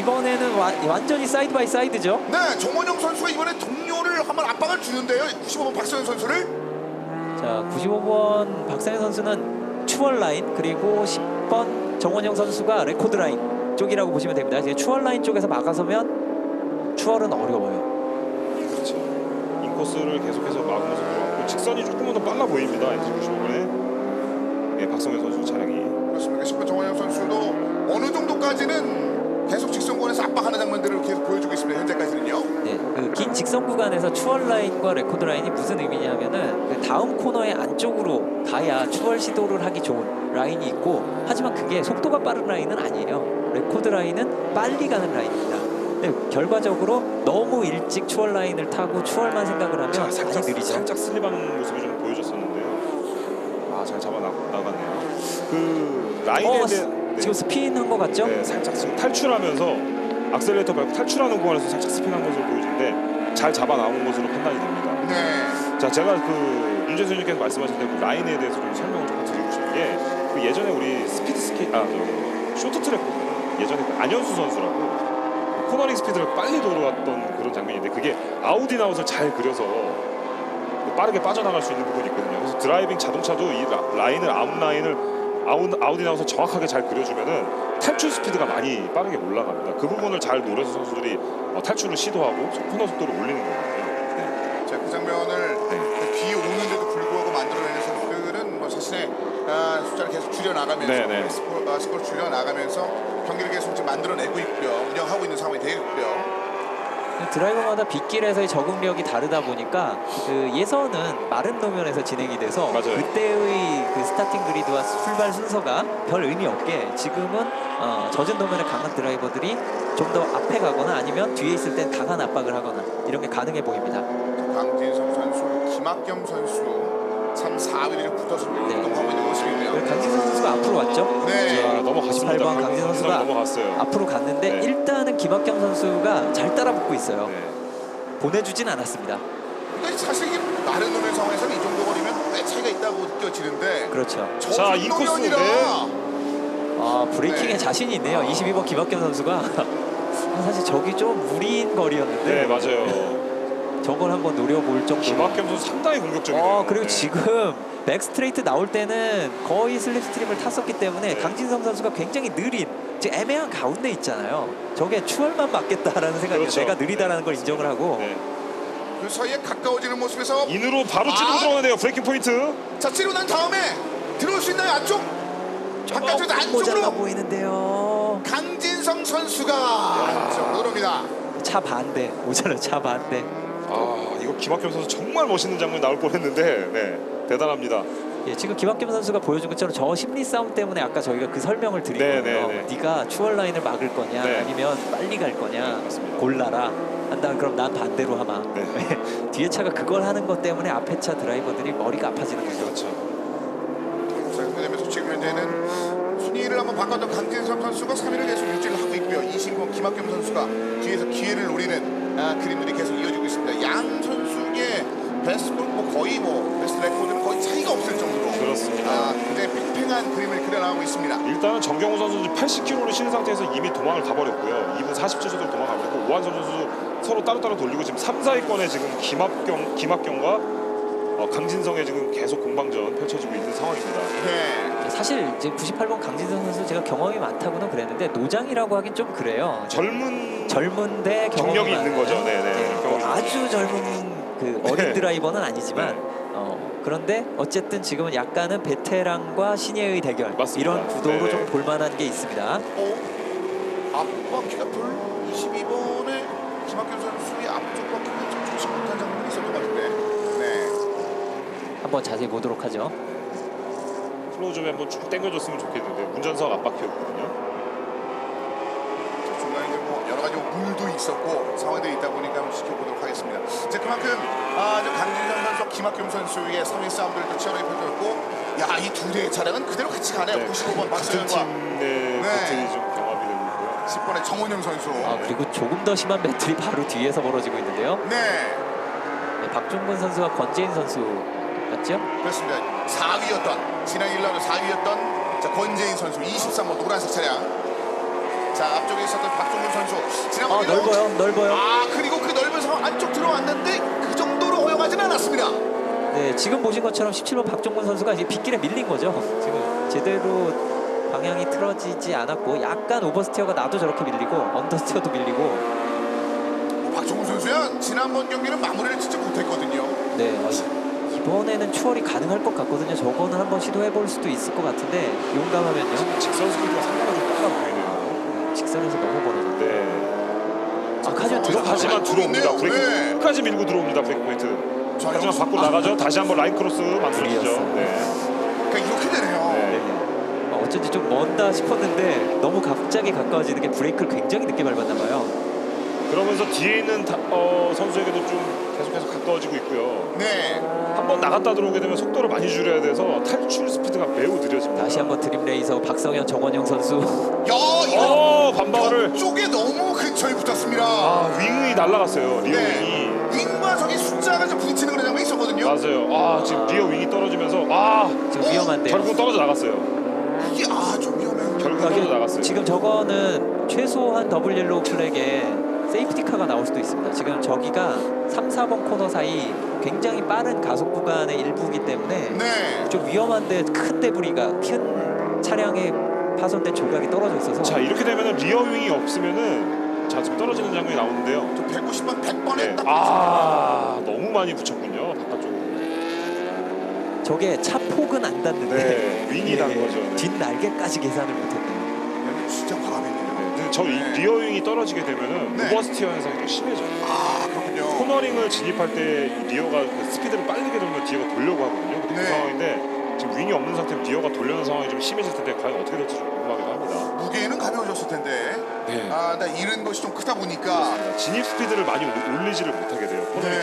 이번에는 완전히 사이드 바이 사이드죠. 네, 정원영 선수가 이번에 동료를 한번 압박을 주는데요. 95번 박서현 선수를. 자, 95번 박상현 선수는 추월 라인 그리고 10번 정원영 선수가 레코드 라인 쪽이라고 보시면 됩니다. 이제 추월 라인 쪽에서 막아서면 추월은 어려워요. 그렇죠. 인코스를 계속해서 막으면서 들어왔고 직선이 조금은 더 빨라 보입니다. NC95번에 네, 박성현 선수 차량이. 그렇습니다. 10번 정원영 선수도 어느 정도까지는 계속 직선권에서 압박하는 장면들을 계속 보여주고 있습니다. 현재까지는요. 네, 그 긴 직선 구간에서 추월 라인과 레코드 라인이 무슨 의미냐면은 그 다음 코너의 안쪽으로 가야 추월 시도를 하기 좋은 라인이 있고 하지만 그게 속도가 빠른 라인은 아니에요. 레코드 라인은 빨리 가는 라인입니다. 네, 결과적으로 너무 일찍 추월 라인을 타고 추월만 생각을 하면 살짝 아주 느리죠. 살짝 슬립하는 모습을 좀 보여줬었는데요. 잘 잡아 나갔네요. 그 라인에 대한 지금 스피인한 것 같죠? 네, 살짝 지금 탈출하면서 악셀레이터 밟고 탈출하는 구간에서 살짝 스피인한 것으로 보여지는데 잘 잡아 나온 것으로 판단이 됩니다. 네. 자, 제가 그 윤재수 님께서 말씀하신 대로 그 라인에 대해서 좀 설명을 조금 드리고 싶은 게 그 예전에 우리 스피드 쇼트트랙 예전에 그 안현수 선수라고 그 코너링 스피드를 빨리 돌아왔던 그런 장면인데 그게 아우디 나웃을 잘 그려서 빠르게 빠져나갈 수 있는 부분이 있거든요. 그래서 드라이빙 자동차도 이 라인을 아우디 나웃을 정확하게 잘 그려주면은 탈출 스피드가 많이 빠르게 올라갑니다. 그 부분을 잘 노려서 선수들이 탈출을 시도하고 코너 속도를 올리는 거거든요. 네. 자, 그 장면을 비 오는데도 불구하고 만들어내는 선수들은 뭐 자신의 숫자를 계속 줄여나가면서 네네. 스코어를 줄여나가면서 경기를 계속 지금 만들어내고 있고요. 운영하고 있는 상황이 되겠고요. 드라이버마다 빗길에서의 적응력이 다르다 보니까 그 예선은 마른 노면에서 진행이 돼서 맞아요. 그때의 그 스타팅 그리드와 출발 순서가 별 의미 없게 지금은 젖은 노면에 강한 드라이버들이 좀 더 앞에 가거나 아니면 뒤에 있을 땐 강한 압박을 하거나 이런 게 가능해 보입니다. 강진성 선수, 김학겸 선수 3, 4위를 붙어서 이동하고 있는 모습이네요. 강진성 선수가 앞으로 왔죠. 네. 자, 넘어갔습니다. 18번 강진 선수가 넘어갔어요. 앞으로 갔는데 네. 일단은 김학경 선수가 잘 따라붙고 있어요. 네. 보내주진 않았습니다. 근데 사실 이게 마른 노면 상황에서는 이 정도 거리면 꽤 차이가 있다고 느껴지는데 그렇죠. 자, 인코스, 노면이라 브레이킹에 네. 자신이 있네요. 22번 김학경 선수가 사실 저기 좀 무리인 거리였는데 네, 맞아요. 저걸 한번 노려볼 정도로. 김학겸 선수 상당히 공격적이에요. 그리고 네. 지금 백스트레이트 나올 때는 거의 슬립스트림을 탔었기 때문에 네. 강진성 선수가 굉장히 느린 지금 애매한 가운데 있잖아요. 저게 추월만 맞겠다라는 생각이 그렇죠. 내가 느리다라는 걸 인정을 하고 네. 그 사이에 가까워지는 모습에서 인으로 바로 찌르고 들어가는데요. 브레이킹 포인트. 자 찌르고 난 다음에 들어올 수 있나요? 안쪽? 바깥쪽에서 조금 모자라 안쪽으로 보이는데요. 강진성 선수가 안쪽으로 들어옵니다. 차 반대, 모자라 차 반대. 아 이거 김학겸 선수 정말 멋있는 장면 나올 뻔했는데 네 대단합니다. 예, 지금 김학겸 선수가 보여준 것처럼 저 심리 싸움 때문에 아까 저희가 그 설명을 드린 네, 거예요. 네, 네. 네가 추월 라인을 막을 거냐 네. 아니면 빨리 갈 거냐 맞습니다. 골라라 한다면 그럼 난 반대로 하마. 네. 뒤에 차가 그걸 하는 것 때문에 앞에 차 드라이버들이 머리가 아파지는 거죠. 그렇죠. 자, 그렇게 되면서 지금 현재는 순위를 한번 바꿨던 강진성 선수가 3위를 계속 유지를 하고 있고요. 이신권, 김학겸 선수가 뒤에서 기회를 노리는 그림들이 계속 이어지고 있습니다. 양 선수의 베스트골 거의 베스트 레코드는 거의 차이가 없을 정도로 그렇습니다. 굉장히 팽팽한 그림을 그려나가고 있습니다. 일단은 정경호 선수는 80km를 실은 상태에서 이미 도망을 가버렸고요. 2분 47초로 도망가버렸고 오한솔 선수 서로 따로따로 돌리고 지금 3, 4위권에 지금 김학경과 강진성의 지금 계속 공방전 펼쳐지고 있는 상황입니다. 네. 사실 이제 98번 강진성 선수 제가 경험이 많다고는 그랬는데 노장이라고 하긴 좀 그래요. 젊은데 경력이 있는 거죠. 많은, 네네. 경험이 아주 젊은 그 어린 네. 드라이버는 아니지만 네. 그런데 어쨌든 지금은 약간은 베테랑과 신예의 대결 맞습니다. 이런 구도로 네네. 좀 볼만한 게 있습니다. 앞바퀴가 불 22번에 김학겸 선수의 앞쪽 바퀴가 좀 좋지 못한 장면이 있었던 것 같은데. 네. 한번 자세히 보도록 하죠. 플로우 좀 한번 쭉 당겨줬으면 좋겠는데 운전석 앞바퀴였거든요. 중간에 이제 여러 가지 물도 있었고 상황들이 있다 보니까 한번 지켜보도록 하겠습니다. 자, 그만큼 저 강진성 선수, 김학겸 선수의 3위 싸움들도 치열하게 펼쳐졌고, 이 두 대의 차량은 그대로 같이 가네요. 95번 같은 박수현과 팀의 배틀이 좀 경합이 되고 있고요. 10번의 정원영 선수. 그리고 조금 더 심한 배틀이 바로 뒤에서 벌어지고 있는데요. 네, 네, 박종근 선수와 권재인 선수 맞죠? 그렇습니다. 4위였던 지난 1라운드 4위였던 권재인 선수 23번 노란색 차량. 자, 앞쪽에 있었던 박종근 선수 지난번 1라운드 넓어요. 그리고 그 넓은 상황 안쪽 들어왔는데 그 정도로 허용하지는 않았습니다. 네, 지금 보신 것처럼 17번 박종근 선수가 이제 빗길에 밀린 거죠. 지금 제대로 방향이 틀어지지 않았고 약간 오버스티어가 나도 저렇게 밀리고 언더스티어도 밀리고. 박종근 선수야 지난번 경기는 마무리를 진짜 못했거든요. 네, 이번에는 추월이 가능할 것 같거든요. 저거는 한번 시도해볼 수도 있을 것 같은데 용감하면요. 직선 스피드가 상당히 좀 빨라 보이네요. 직선에서 너무 벌어졌는데. 네. 하지만 하지만 들어옵니다. 네. 브레이크 끝까지 밀고 들어옵니다. 브레이크 포인트. 자, 하지만 여기서- 밖으로 나가죠. 다시 한번 라인 크로스 만들어지죠. 불이었어요. 네. 그러니까 이렇게 되네요. 네. 어쩐지 좀 먼다 싶었는데 너무 갑자기 가까워지는 게 브레이크를 굉장히 늦게 밟았나 봐요. 그러면서 뒤에 있는 선수에게도 좀 계속해서 가까워지고 있고요. 네. 한번 나갔다 들어오게 되면 속도를 많이 줄여야 돼서 탈출 스피드가 매우 느려집니다. 다시 한번 드림레이서 박성현, 정원영 선수. 이거 반박을. 쪽에 너무 근처에 붙었습니다. 윙이 날아갔어요. 리어 네. 윙이. 윙과 저기 숫자가 좀 부딪히는 그런 장면이 있었거든요. 맞아요. 지금 리어 윙이 떨어지면서 지금 위험한데요. 결국 떨어져 나갔어요. 이게 좀 위험해요. 결국 떨어져 나갔어요. 지금 저거는 최소한 더블 옐로우 플렉에 세이프티카가 나올 수도 있습니다. 지금 저기가 3, 4번 코너 사이 굉장히 빠른 가속 구간의 일부이기 때문에 네. 좀 위험한데 큰 데브리가 큰 차량에 파손된 조각이 떨어져 있어서. 자 이렇게 되면은 리어 윙이 없으면은 지금 떨어지는 장면이 나오는데요. 저 190번 100번에 네. 딱 너무 많이 붙였군요. 바깥쪽으로. 저게 차 폭은 안 닿는데 네, 윙이 난 거죠. 네. 뒷날개까지 계산을 못했네요. 진짜 과감했네요. 근데 저 리어 윙이 떨어지게 되면은 네. 오버스티어 현상이 좀 심해져요. 그렇군요. 코너링을 진입할 때 리어가 그 스피드를 빠르게 돌면 뒤가 돌려고 하거든요. 근데 네. 그 상황인데 지금 윙이 없는 상태로 리어가 돌려는 상황이 좀 심해질 텐데 과연 어떻게 될지 좀 궁금하기도 합니다. 무게는 가벼워졌을 텐데. 네. 나 잃은 것이 좀 크다 보니까 그렇습니다. 진입 스피드를 많이 올리지를 못하게 돼요. 코너링 네.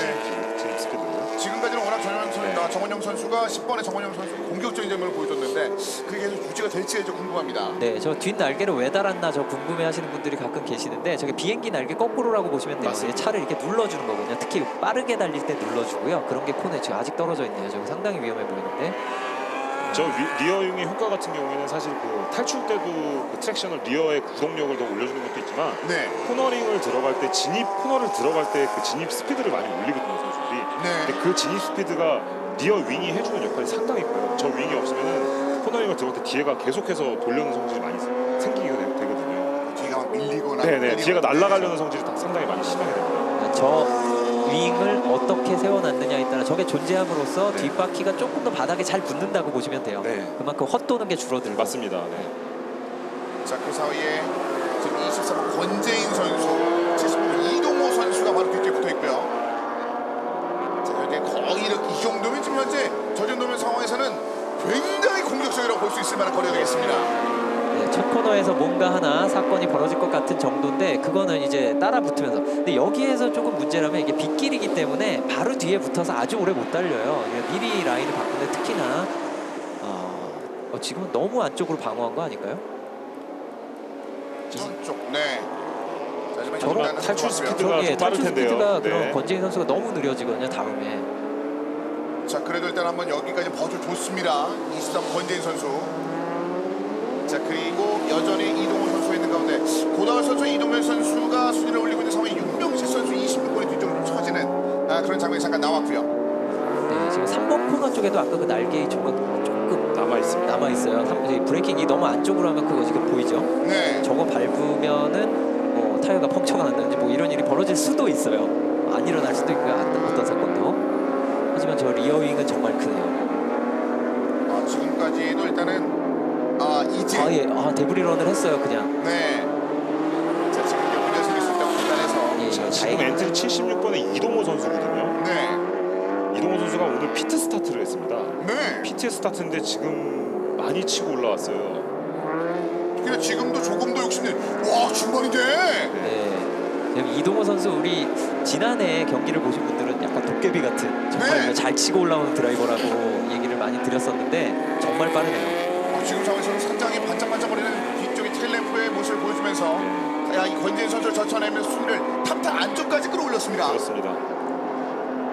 진입 스피드를. 지금까지는 워낙 네. 정원영 선수가 10번의 정원영 선수 공격적인 장면을 보여줬는데 그게 계속 유지가 될지 좀 궁금합니다. 네, 저 뒷날개를 왜 달았나 저 궁금해하시는 분들이 가끔 계시는데 저게 비행기 날개 거꾸로라고 보시면 돼요. 맞습니다. 차를 이렇게 눌러주는 거거든요. 특히 빠르게 달릴 때 눌러주고요. 그런 게 코너에 지금 아직 떨어져 있네요. 저거 상당히 위험해 보이는데. 저 리어 윙의 효과 같은 경우에는 사실 그 탈출 때도 그 트랙션을 리어의 구동력을 더 올려주는 것도 있지만 네. 코너링을 들어갈 때 코너를 들어갈 때 그 진입 스피드를 많이 올리거든요 선수들이. 네. 근데 그 진입 스피드가 리어 윙이 해주는 역할이 상당히 커요. 저 윙이 없으면은 코너링을 들어갈 때 뒤에가 계속해서 돌려는 성질이 많이 생기게 되거든요. 밀리거나 네네, 뒤에가 날아가려는 성질이 상당히 많이 심하게 됩니다. 저 윙을 어떻게 세워놨느냐에 따라 저게 존재함으로써 네. 뒷바퀴가 조금 더 바닥에 잘 붙는다고 보시면 돼요. 네. 그만큼 헛도는 게 줄어들고. 맞습니다. 네. 자, 그 사이에 지금 23번 권재인 선수, 75번 이동호 선수가 바로 뒤에 붙어 있고요. 자, 현재 거의 이 정도면 지금 현재 저 정도면 상황에서는 굉장히 공격적이라고 볼 수 있을 만한 거리가 되겠습니다. 네, 첫 코너에서 뭔가 하나 사건이 벌어질 것 같은 정도인데 그거는 이제 따라 붙으면서. 근데 여기에서 조금 문제라면 이게 빗길이기 때문에 바로 뒤에 붙어서 아주 오래 못 달려요. 미리 라인을 바꾸는데 특히나 지금은 너무 안쪽으로 방어한 거 아닐까요? 저쪽, 네. 자, 하지만 저런 일단은 탈출 좋았고요. 스피드가 저기에 좀 빠를 탈출 텐데요. 스피드가 네. 그런 권재인 선수가 너무 느려지거든요. 다음에. 자, 그래도 일단 한번 여기까지 버텨줬습니다. 23 권재인 선수. 자, 그리고 여전히 이동훈 선수가 있는 가운데 고다울 선수, 이동현 선수가 순위를 올리고 있는 상황에 윤병식 선수 26번의 뒤쪽으로 처지는 그런 장면이 잠깐 나왔고요. 네, 지금 3번 코너 쪽에도 아까 그 날개의 조각 조금 남아 있습니다. 남아 있어요. 브레이킹이 너무 안쪽으로 하면 그거 지금 보이죠? 네. 저거 밟으면은 뭐 타이어가 펑쳐가 난다든지 뭐 이런 일이 벌어질 수도 있어요. 안 일어날 수도 있고요. 어떤 사건도. 하지만 저 리어윙은 정말 크네요. 지금까지도 일단은 이제 데브리런을 했어요. 그냥. 네. 자, 지금 이제 문제 생길 수 있다고 판단해서 예, 자, 지금 다행히 엔트리 76번의 이동호 선수거든요. 네. 이동호 선수가 오늘 피트 스타트를 했습니다. 네. 피트 스타트인데 지금 많이 치고 올라왔어요. 근데 지금도 조금 더 욕심내. 와, 중반인데. 네. 그럼 이동호 선수 우리 지난해 경기를 보신 분들은 약간 도깨비 같은 정말 네. 잘 치고 올라오는 드라이버라고 얘기를 많이 드렸었는데 정말 빠르네요. 지금 상황에서는 산장이 반짝반짝거리는 뒤쪽의 테일램프의 모습을 보여주면서 이 권재인 선수를 젖혀내면서 순위를 탑 안쪽까지 끌어올렸습니다. 그렇습니다.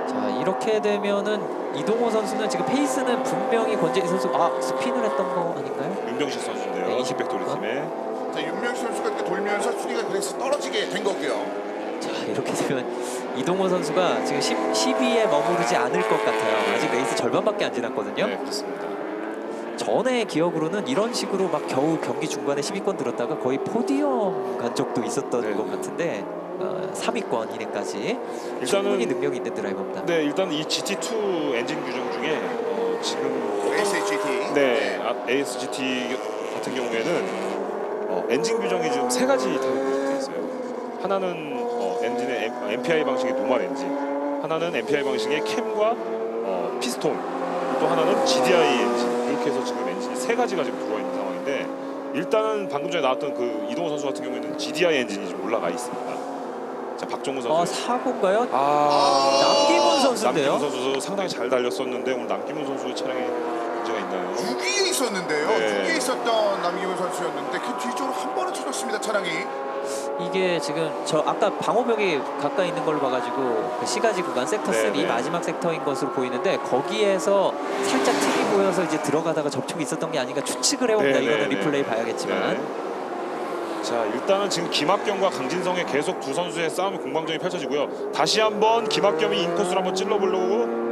자, 이렇게 되면은 이동호 선수는 지금 페이스는 분명히 권재인 선수 스핀을 했던 거 아닌가요? 윤병식 선수인데요. 네, 20백 돌리팀에. 자, 윤명식 선수가 이렇게 돌면서 순위가 그래서 떨어지게 된 거고요. 자, 이렇게 되면 이동호 선수가 지금 10위에 머무르지 않을 것 같아요. 아직 레이스 절반밖에 안 지났거든요. 네, 그렇습니다. 전에 기억으로는 이런 식으로 막 겨우 경기 중반에 10위권 들었다가 거의 포디엄 간 적도 있었던 네. 것 같은데 3위권 이내까지 일단은- 충분히 능력이 있는 드라이버입니다. 네, 일단 이 GT2 엔진 규정 중에 지금 SHT. 네, ASGT 같은 경우에는 엔진 규정이 지금 세 가지 되어 있어요. 하나는 엔진의 MPI 방식의 노멀 엔진, 하나는 MPI 방식의 캠과 피스톤, 또 하나는 GDI 엔진. 이렇게 해서 지금 엔진이 세 가지가 지금 들어와 있는 상황인데 일단은 방금 전에 나왔던 그 이동호 선수 같은 경우에는 GDI 엔진이 좀 올라가 있습니다. 자, 박종훈 선수. 사고인가요? 남기문 선수인데요? 남기문 선수 상당히 잘 달렸었는데 오늘 남기문 선수 차량에 문제가 있나요? 6위에 있었는데요. 네. 6위에 있었던 남기훈 선수였는데 그 뒤쪽으로 한 번은 쳐졌습니다. 차량이. 이게 지금 저 아까 방호벽이 가까이 있는 걸로 봐가지고 그 시가지 구간 섹터 네, 3 네. 마지막 섹터인 것으로 보이는데 거기에서 살짝 틈이 보여서 이제 들어가다가 접촉이 있었던 게 아닌가 추측을 해봅니다. 네, 이거는 네, 리플레이 네. 봐야겠지만. 네. 자, 일단은 지금 김학겸과 강진성의 계속 두 선수의 싸움이 공방전이 펼쳐지고요. 다시 한번 김학겸이 인코스를 한번 찔러보려고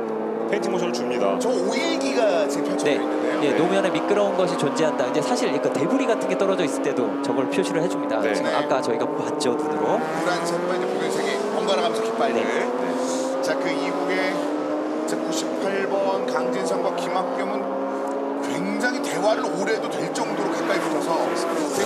페인팅 모션을 줍니다. 저 오일기가 지금 펼쳐져 네, 있는데요. 예, 노면에 미끄러운 것이 존재한다. 이제 사실 그 데브리 같은 게 떨어져 있을 때도 저걸 표시를 해줍니다. 네. 지금 네. 아까 저희가 봤죠 눈으로. 노란색과 이제 붉은색이 번갈아 가면서 깃발을. 네. 자, 그 이후에 98번 강진성과 김학겸은 굉장히 대화를 오래 해도 될 정도로 가까이 붙어서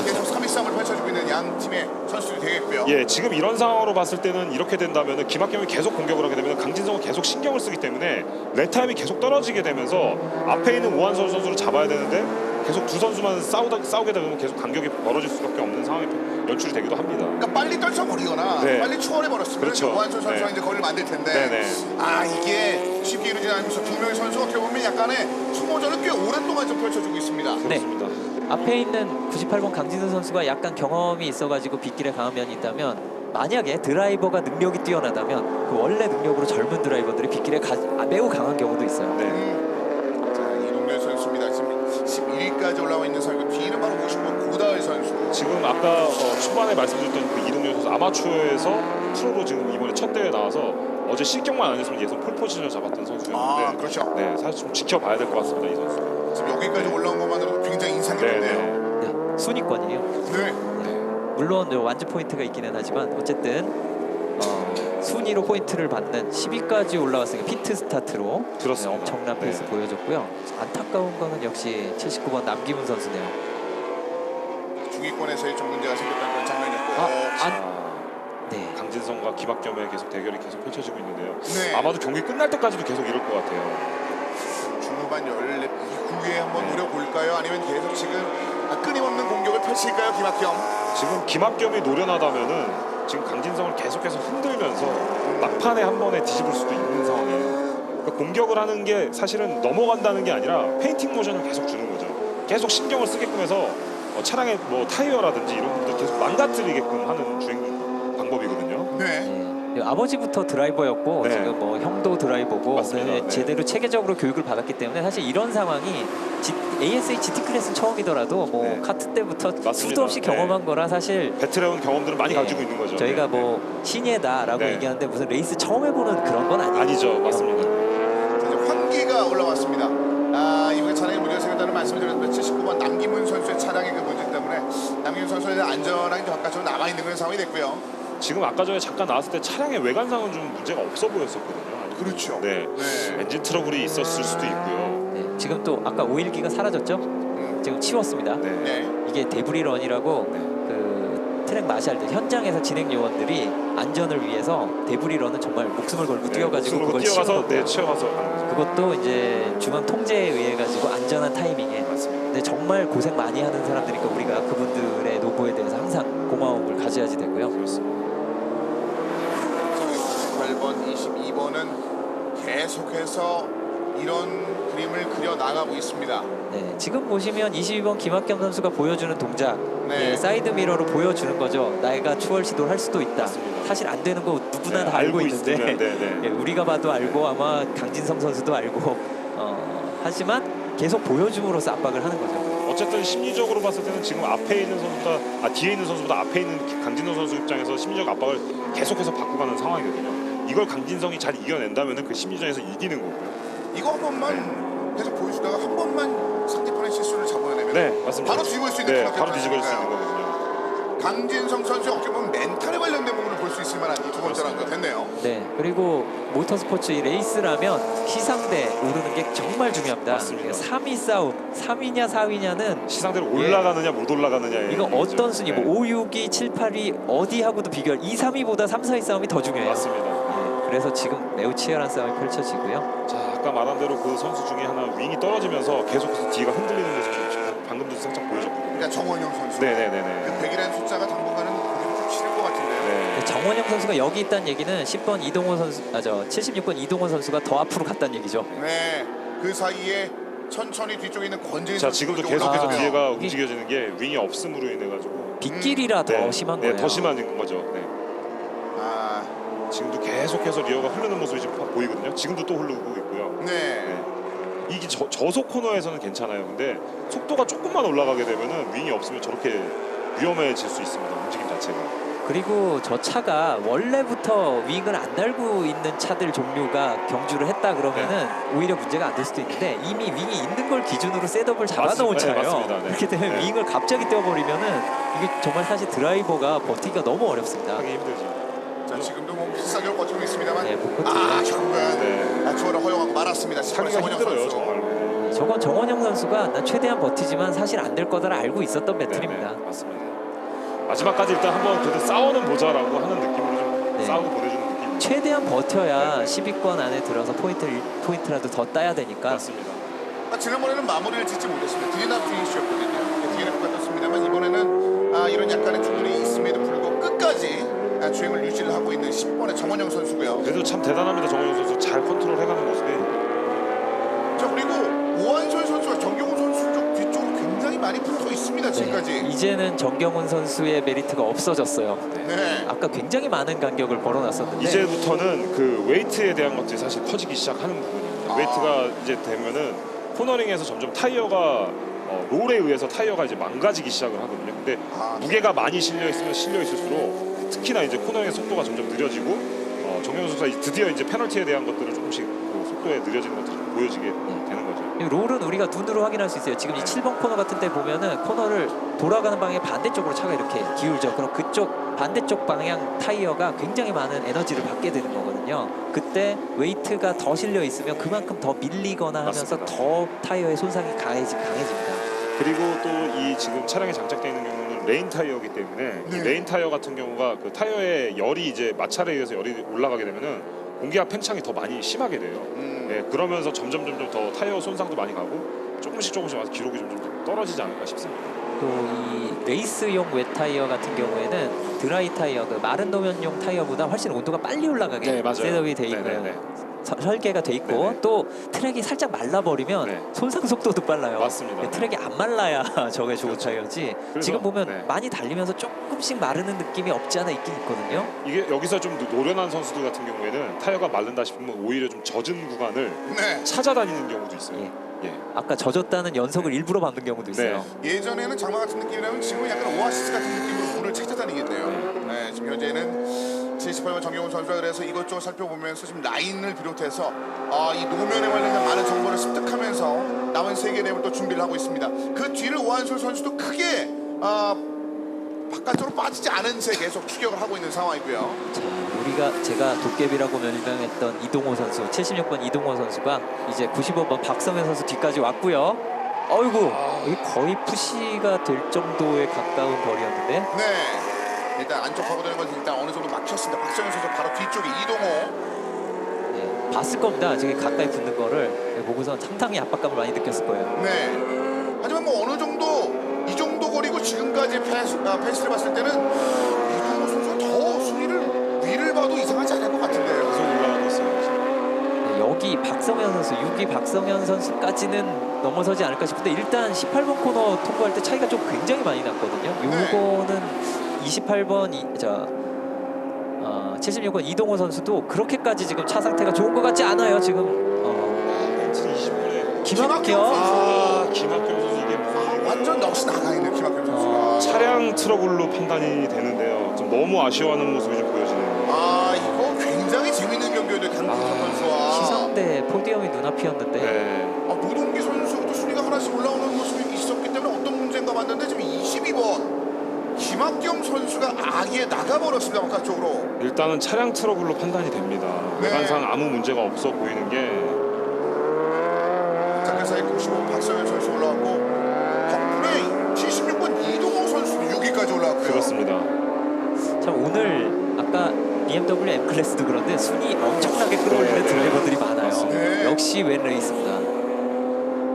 계속 3위 싸움을 펼쳐주고 있는 양 팀의 선수들이 되겠고요. 예, 지금 이런 상황으로 봤을 때는 이렇게 된다면 김학겸이 계속 공격을 하게 되면 강진성은 계속 신경을 쓰기 때문에 레타임이 계속 떨어지게 되면서 앞에 있는 오한솔 선수를 잡아야 되는데 계속 두 선수만 싸우게 되면 계속 간격이 벌어질 수밖에 없는 상황이 연출이 되기도 합니다. 그러니까 빨리 떨쳐버리거나 네. 빨리 추월해버렸으면 그렇죠. 오한솔 선수가 네. 이제 거리를 만들 텐데 네네. 이게 쉽게 이루어지지 않으면서 두 명의 선수가 어떻게 보면 약간의 소모전을 꽤 오랫동안 좀 펼쳐주고 있습니다. 네. 그렇습니다. 앞에 있는 98번 강진수 선수가 약간 경험이 있어가지고 빗길에 강한 면이 있다면 만약에 드라이버가 능력이 뛰어나다면 그 원래 능력으로 젊은 드라이버들이 빗길에 매우 강한 경우도 있어요. 네. 자, 이동렬 선수입니다. 지금 11위까지 올라와 있는 선수. 뒤는 바로 50번 고다을 선수. 지금 아까 초반에 말씀드렸던 그 이동열 선수 아마추어에서 프로로 지금 이번에 첫 대회 나와서 어제 실격만 안 했으면 예선 폴 포지션을 잡았던 선수였는데 그렇죠. 네, 사실 좀 지켜봐야 될 것 같습니다, 이 선수. 지금 여기까지 올라온 것만으로도 굉장히 인상 깊은데요. 네, 네, 순위권이에요. 네. 네. 물론 완주 포인트가 있기는 하지만 어쨌든 순위로 포인트를 받는 10위까지 올라왔으니까 피트 스타트로 그렇습니다. 엄청난 페이스 네. 보여줬고요. 안타까운 거는 역시 79번 남기문 선수네요. 중위권에서의 좀 문제가 생겼다는 그런 장면이었고. 네. 강진성과 김학겸의 계속 대결이 계속 펼쳐지고 있는데요. 네. 아마도 경기 끝날 때까지도 계속 이럴 것 같아요. 중후반 14 이후에 한번 네. 노려볼까요? 아니면 계속 지금 끊임없는 공격을 펼칠까요, 김학겸? 지금 김학겸이 노련하다면은 지금 강진성을 계속해서 흔들면서 막판에 한 번에 뒤집을 수도 있는 상황이에요. 그러니까 공격을 하는 게 사실은 넘어간다는 게 아니라 페인팅 모션을 계속 주는 거죠. 계속 신경을 쓰게끔 해서 차량의 뭐 타이어라든지 이런 것들 계속 망가뜨리게끔 하는 주행 방법이거든요. 네. 네, 아버지부터 드라이버였고 네. 지금 뭐 형도 드라이버고 맞습니다. 네, 네. 제대로 체계적으로 교육을 받았기 때문에 사실 이런 상황이 ASA GT 클래스는 처음이더라도 뭐 네. 카트 때부터 맞습니다. 수도 없이 네. 경험한 거라 사실 베테랑 경험들을 많이 네, 가지고 있는 거죠. 저희가 네. 뭐 신예다라고 네. 얘기하는데 무슨 레이스 처음 해보는 그런 건 아니에요. 아니죠, 맞습니다. 자, 이제 환기가 올라왔습니다. 이번에 차량에 문제가 생겼다는 말씀을 드렸는데 79번 남기문 선수의 차량의 그 문제 때문에 남기문 선수는 안전하게 바깥으로 남아 있는 그런 상황이 됐고요. 지금 아까 전에 잠깐 나왔을 때 차량의 외관상은 좀 문제가 없어 보였었거든요. 그렇죠. 네. 네. 엔진 트러블이 있었을 수도 있고요. 네, 지금 또 아까 오일기가 사라졌죠? 지금 치웠습니다. 네. 네. 이게 데브리런이라고 네. 그 트랙 마샬 때 현장에서 진행 요원들이 안전을 위해서 데브리런은 정말 목숨을 걸고 뛰어가지고 목숨을 그걸 뛰어가서 치워놓고요. 치워가서 가는 거죠. 그것도 이제 중앙 통제에 의해 가지고 안전한 타이밍에. 맞습니다. 근데 정말 고생 많이 하는 사람들이니까 우리가 그분들의 노고에 대해서 항상 고마움을 가져야지 되고요. 그렇습니다. 8번, 22번은 계속해서 이런 그림을 그려 나가고 있습니다. 네, 지금 보시면 22번 김학겸 선수가 보여주는 동작, 네. 네, 사이드 미러로 보여주는 거죠. 내가 추월 시도를 할 수도 있다. 맞습니다. 사실 안 되는 거 누구나 네, 다 알고 있으면, 있는데 네, 네. 예, 우리가 봐도 알고 아마 강진성 선수도 알고 하지만 계속 보여줌으로써 압박을 하는 거죠. 어쨌든 심리적으로 봤을 때는 지금 앞에 있는 선수보다 뒤에 있는 선수보다 앞에 있는 강진성 선수 입장에서 심리적 압박을 계속해서 받고 가는 상황이거든요. 이걸 강진성이 잘 이겨낸다면 그 심리전에서 이기는 거고요. 이거 한 번만 계속 보여주다가 한 번만 상대편의 실수를 잡아내면 네, 맞습니다. 바로 뒤집을 수 있는 네, 그런 바로 뒤집을 수 경기니까요. 있는 거거든요. 강진성 선수 어떻게 보면 멘탈에 관련된 부분을 볼 수 있을 만한 이 두 번째 라운드가 됐네요. 네, 그리고 모터스포츠 이 레이스라면 시상대 오르는 게 정말 중요합니다. 맞습니다. 3위 싸움, 3위냐 4위냐는 시상대로 올라가느냐 못 올라가느냐의 이거 문제죠. 어떤 순위, 네. 뭐 5, 6위, 7, 8위 어디하고도 비교할 2, 3위보다 3, 4위 싸움이 더 중요해요. 맞습니다. 네, 그래서 지금 매우 치열한 싸움이 펼쳐지고요. 자, 아까 말한 대로 그 선수 중에 하나 윙이 떨어지면서 계속해서 뒤가 흔들리는 모습이 방금도 살짝 보여줬거든요. 그러니까 정원영 선수. 네네네네. 그 100이라는 숫자가 당분간은 고개를 좀 치를 것 같은데요. 네. 정원영 선수가 여기 있다는 얘기는 10번 이동호 선수, 76번 이동호 선수가 더 앞으로 갔다는 얘기죠. 네. 그 사이에 천천히 뒤쪽에 있는 권재인 자, 선수 지금도 계속해서 아, 뒤에가 이게- 움직여지는 게 윙이 없음으로 인해 가지고 빗길이라 더 심한 거예요. 더 심한 거죠. 네. 아, 지금도 계속해서 리어가 흐르는 모습이 지금 보이거든요. 지금도 또 흐르고 있고요. 네. 네. 이게 저속 코너에서는 괜찮아요. 근데 속도가 조금만 올라가게 되면은 윙이 없으면 저렇게 위험해질 수 있습니다. 움직임 자체가. 그리고 저 차가 원래부터 윙을 안 달고 있는 차들 종류가 경주를 했다 그러면은 오히려 문제가 안 될 수도 있는데 이미 윙이 있는 걸 기준으로 셋업을 잡아놓은 맞습니다. 네, 차예요. 맞습니다. 네. 그렇기 때문에 네. 윙을 갑자기 떼어버리면은 이게 정말 사실 드라이버가 버티기가 너무 어렵습니다. 하기 힘들죠. 자, 지금도 뭐 비싸게 버티고 있습니다만. 네, 못 버티죠. 결국은 네. 추월을 허용하고 말았습니다. 하기가 힘들어요, 정말. 저건 정원영 선수가 나 최대한 버티지만 사실 안 될 거다라 알고 있었던 배틀입니다. 네, 맞습니다. 마지막까지 일단 한번 그래도 싸워는 보자라고 하는 느낌으로 좀 네. 싸우고 보내주는 느낌. 최대한 버텨야 네. 10위권 안에 들어서 포인트라도 더 따야 되니까. 맞습니다. 지난번에는 마무리를 짓지 못했습니다. DNF 피니쉬였거든요. DNF가 떴습니다만 이번에는 이런 약간의 충돌이 있음에도 불구하고 끝까지 주행을 유지를 하고 있는 10번의 정원영 선수고요. 그래도 참 대단합니다. 정현우 선수 잘 컨트롤해가는 모습이. 자, 그리고 오한솔 선수와 정경훈 선수 쪽 뒤쪽으로 굉장히 많이 붙어 있습니다. 지금까지. 네, 이제는 정경훈 선수의 메리트가 없어졌어요. 네. 아까 굉장히 많은 간격을 벌어놨었는데 이제부터는 그 웨이트에 대한 것들이 사실 커지기 시작하는 부분입니다. 웨이트가 이제 되면은 코너링에서 점점 타이어가 롤에 의해서 타이어가 이제 망가지기 시작을 하거든요. 근데 무게가 많이 실려 있으면 실려 있을수록 특히나 이제 코너링의 속도가 점점 느려지고 정현우 선수가 드디어 이제 페널티에 대한 것들을 조금씩 그 속도에 느려지는 것들이 보여지게 되는 거죠. 이 롤은 우리가 눈으로 확인할 수 있어요. 지금 이 7번 코너 같은 데 보면은 코너를 돌아가는 방향 반대쪽으로 차가 이렇게 기울죠. 그럼 그쪽 반대쪽 방향 타이어가 굉장히 많은 에너지를 받게 되는 거거든요. 그때 웨이트가 더 실려 있으면 그만큼 더 밀리거나 하면서 맞습니다. 더 타이어의 손상이 강해집니다. 그리고 또 이 지금 차량에 장착되어 있는 경우는 레인 타이어이기 때문에 이 레인 타이어 같은 경우가 그 타이어의 열이 이제 마찰에 의해서 열이 올라가게 되면은 공기압 팽창이 더 많이 심하게 돼요. 예, 그러면서 점점 더 타이어 손상도 많이 가고 조금씩 와서 기록이 점점 떨어지지 않을까 싶습니다. 또 이 레이스용 웹 타이어 같은 경우에는 드라이 타이어, 그 마른 노면용 타이어보다 훨씬 온도가 빨리 올라가게 네, 맞아요. 셋업이 돼 있고요. 네네네. 설계가 돼 있고 네네. 또 트랙이 살짝 말라버리면 네. 손상 속도도 빨라요. 맞습니다. 네, 트랙이 안 말라야 저게 좋은 그렇죠. 타이어지. 그래서, 지금 보면 네. 많이 달리면서 조금씩 마르는 느낌이 없지 않아 있긴 있거든요. 이게 여기서 좀 노련한 선수들 같은 경우에는 타이어가 마른다 싶으면 오히려 좀 젖은 구간을 네. 찾아다니는 경우도 있어요. 예. 예. 아까 젖었다는 연속을 일부러 밟는 경우도 있어요. 예전에는 장마 같은 느낌이라면 지금은 약간 오아시스 같은 느낌으로 물을 찾아다니겠네요. 네, 지금 현재는 78번 정경훈 선수가 그래서 이것저것 살펴보면서 지금 라인을 비롯해서 이 노면에 관련된 많은 정보를 습득하면서 남은 세계 랩을 또 준비를 하고 있습니다. 그 뒤를 오한솔 선수도 크게 바깥으로 빠지지 않은 채 계속 추격을 하고 있는 상황이고요. 자, 제가 도깨비라고 유명했던 이동호 선수, 76번 이동호 선수가 이제 95번 박성현 선수 뒤까지 왔고요. 어이구, 이게 거의 푸시가 될 정도에 가까운 거리였는데. 네, 일단 안쪽 파고드는 건 일단 어느 정도 막혔습니다. 박성현 선수 바로 뒤쪽에 이동호. 네, 봤을 겁니다. 저기 가까이 붙는 거를 보고서 상당히 압박감을 많이 느꼈을 거예요. 네. 하지만 뭐 어느 정도 이 정도 거리고 지금까지 페이스를 봤을 때는 이동호 선수가 더 순위를 위를 봐도 이상하지 않을 것 같은데요. 계속 올라가고 있어요. 네, 여기 박성현 선수, 6위 박성현 선수까지는 넘어서지 않을까 싶은데 일단 18번 코너 통과할 때 차이가 좀 굉장히 많이 났거든요. 네. 요거는 28번 76번 이동호 선수도 그렇게까지 지금 차 상태가 좋은 것 같지 않아요. 지금 20분에 기막혀. 김학경 선수 이게 무슨 완전 넋이 나가 있는 김학겸 선수가. 차량 트러블로 판단이 되는데요. 좀 너무 아쉬워하는 모습이 좀 보여지네요. 이거 굉장히 재밌는 경기였는데 강민석 선수와 시상대 포디움이 눈앞이었는데 네. 노동기 선수도 순위가 하나씩 올라오는 모습이 있었기 때문에 어떤 문제인가 봤는데 지금 22번 김학겸 선수가 아예 나가버렸습니다. 바깥쪽으로. 일단은 차량 트러블로 판단이 됩니다. 네. 외관상 아무 문제가 없어 보이는 게 자, 그 사이 95번 박성현 선수 올라왔고 덕분에 76번 이동호 선수도 6위까지 올라왔고요. 그렇습니다. 참 오늘 아까 BMW M 클래스도 그런데 순위 엄청나게 끌어올리는 네. 드라이버들이 많아요. 네. 역시 웬 레이스입니다.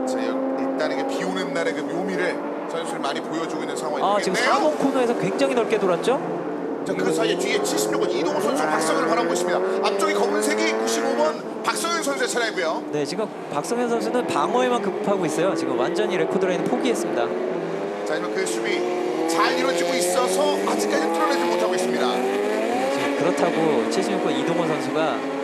자, 일단 이게 비 오는 날의 그 묘미를 선수들이 많이 보여주고 있는 상황이겠네요. 지금 4번 코너에서 굉장히 넓게 돌았죠? 자, 그 사이에 뒤에 76번 이동호 선수 박성현을 바라보고 있습니다. 앞쪽이 검은색이 95번 박성현 선수의 차량이고요. 네, 지금 박성현 선수는 방어에만 급하고 있어요. 지금 완전히 레코드 라인을 포기했습니다. 자, 하지만 그 수비 잘 이루어지고 있어서 아직까지 뚫어내지 못하고 있습니다. 네, 지금 그렇다고 76번 이동호 선수가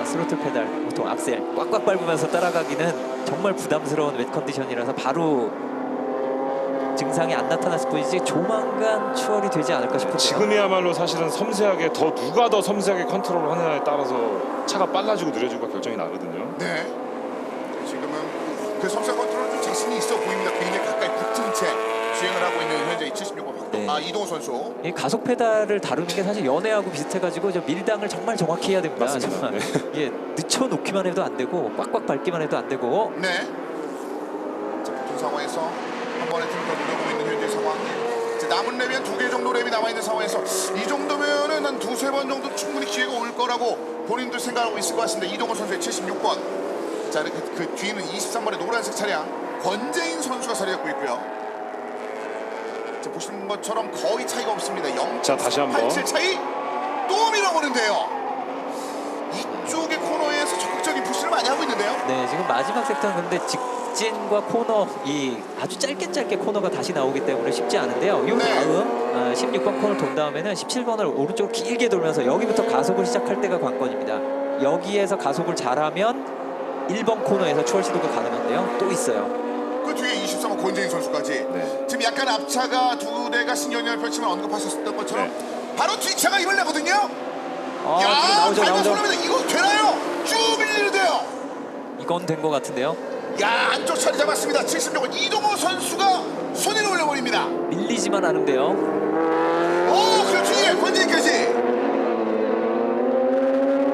스로틀 페달, 보통 악셀 꽉꽉 밟으면서 따라가기는 정말 부담스러운 웻 컨디션이라서 바로 증상이 안 나타났을 뿐이지 조만간 추월이 되지 않을까 싶은데요. 지금이야말로 사실은 섬세하게 누가 더 섬세하게 컨트롤을 하느냐에 따라서 차가 빨라지고 느려지고 결정이 나거든요. 네. 지금은 그 섬세 컨트롤 좀 자신이 있어 보입니다. 굉장히 가까이 붙은 채 주행을 하고 있는 현재 76번 네. 이동호 선수. 이 가속 페달을 다루는 게 사실 연애하고 비슷해가지고 저 밀당을 정말 정확히 해야 됩니다. 맞습니다. 정말. 네. 이게 늦춰놓기만 해도 안 되고 꽉꽉 밟기만 해도 안 되고. 네. 자, 붙은 상황에서 한 번에 팀 더 노려보고 있는 현재 상황. 이제 남은 랩이 한 2개 정도 랩이 남아있는 상황에서 이 정도면은 한 2-3번 정도 충분히 기회가 올 거라고 본인도 생각하고 있을 것 같습니다. 이동호 선수의 76번. 자, 그 뒤는 23번의 노란색 차량 권재인 선수가 자리 잡고 있고요. 자, 보시는 것처럼 거의 차이가 없습니다. 자, 다시 한번. 0.87 차이 또 밀어보는데요. 이쪽의 코너에서 적극적인 푸시를 많이 하고 있는데요. 네, 지금 마지막 섹터는 근데 직진과 코너 이 아주 짧게 코너가 다시 나오기 때문에 쉽지 않은데요. 이 네. 다음 16번 코너를 돈 다음에는 17번을 오른쪽으로 길게 돌면서 여기부터 가속을 시작할 때가 관건입니다. 여기에서 가속을 잘하면 1번 코너에서 추월 시도가 가능한데요. 또 있어요. 그 뒤에 23번 권재인 선수까지. 네. 지금 약간 앞차가 두 대가 신경전을 펼치면 언급하셨던 것처럼 네. 바로 뒷차가 이걸 내거든요. 지금 나오죠. 이거 되나요? 쭉 밀리는데요. 건 된 것 같은데요. 야, 안쪽 자리 잡았습니다. 76번 이동호 선수가 손을 올려버립니다. 밀리지만 않은데요. 오, 그렇죠. 권진희까지.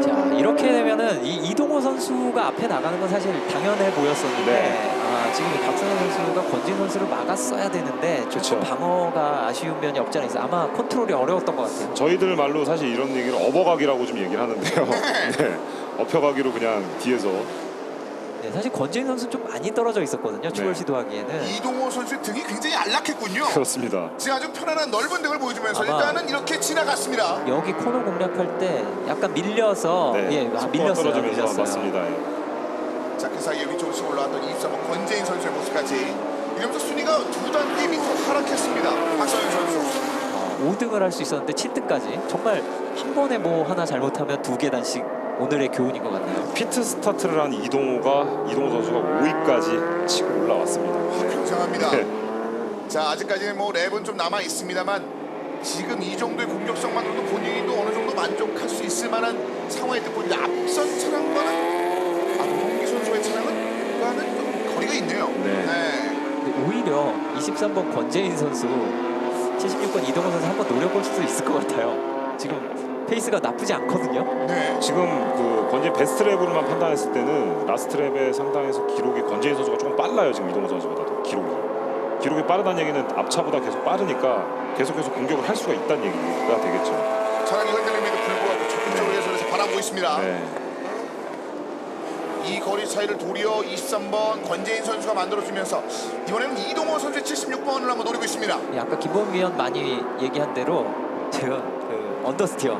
자, 이렇게 되면은 이동호 선수가 앞에 나가는 건 사실 당연해 보였었는데 네. 지금 박성현 선수가 권진 선수를 막았어야 되는데 조금 그렇죠. 방어가 아쉬운 면이 없지 않아 있어요. 아마 컨트롤이 어려웠던 것 같아요. 저희들 말로 사실 이런 얘기를 업어가기라고 좀 얘기를 하는데요. 네. 업혀가기로 그냥 뒤에서. 네, 사실 권진 선수 좀 많이 떨어져 있었거든요. 추월 네. 시도하기에는. 이동호 선수의 등이 굉장히 안락했군요. 그렇습니다. 지금 아주 편안한 넓은 등을 보여주면서 아마- 일단은 이렇게 지나갔습니다. 여기 코너 공략할 때 약간 밀려서 네. 밀렸어요. 떨어지면서 밀렸어요. 맞습니다. 예. 자, 그 사이에 위쪽으로 올라왔던 23번 권재인 선수의 모습까지 이러면서 순위가 두 단계 밑으로 하락했습니다. 박성현 선수. 5등을 할 수 있었는데 7등까지 정말 한 번에 뭐 하나 잘못하면 두 계단씩 오늘의 교훈인 것 같네요. 피트 스타트를 한 이동호 선수가 5위까지 치고 올라왔습니다. 굉장합니다. 네. 자, 아직까지는 뭐 랩은 좀 남아 있습니다만 지금 이 정도의 공격성만으로도 본인도 어느 정도 만족할 수 있을 만한 상황이 됐고, 앞선 차량과는 노동기 선수의 차량과는 좀 거리가 있네요. 네. 근데 오히려 23번 권재인 선수, 76번 이동호 선수 한번 노려볼 수도 있을 것 같아요. 지금 페이스가 나쁘지 않거든요. 네. 지금 그 권재인 베스트 랩으로만 판단했을 때는 라스트 랩에 상당해서 기록이 권재인 선수가 조금 빨라요. 지금 이동호 선수보다도 기록이 빠르다는 얘기는 앞차보다 계속 빠르니까 계속해서 공격을 할 수가 있다는 얘기가 되겠죠. 차량이 흔들림에도 불구하고 적극적으로 해설에서 바라보고 있습니다. 네. 이 거리 차이를 도리어 23번 권재인 선수가 만들어주면서 이번에는 이동호 선수의 76번을 한번 노리고 있습니다. 아까 김범 위원 많이 얘기한 대로 제가 그 언더스티어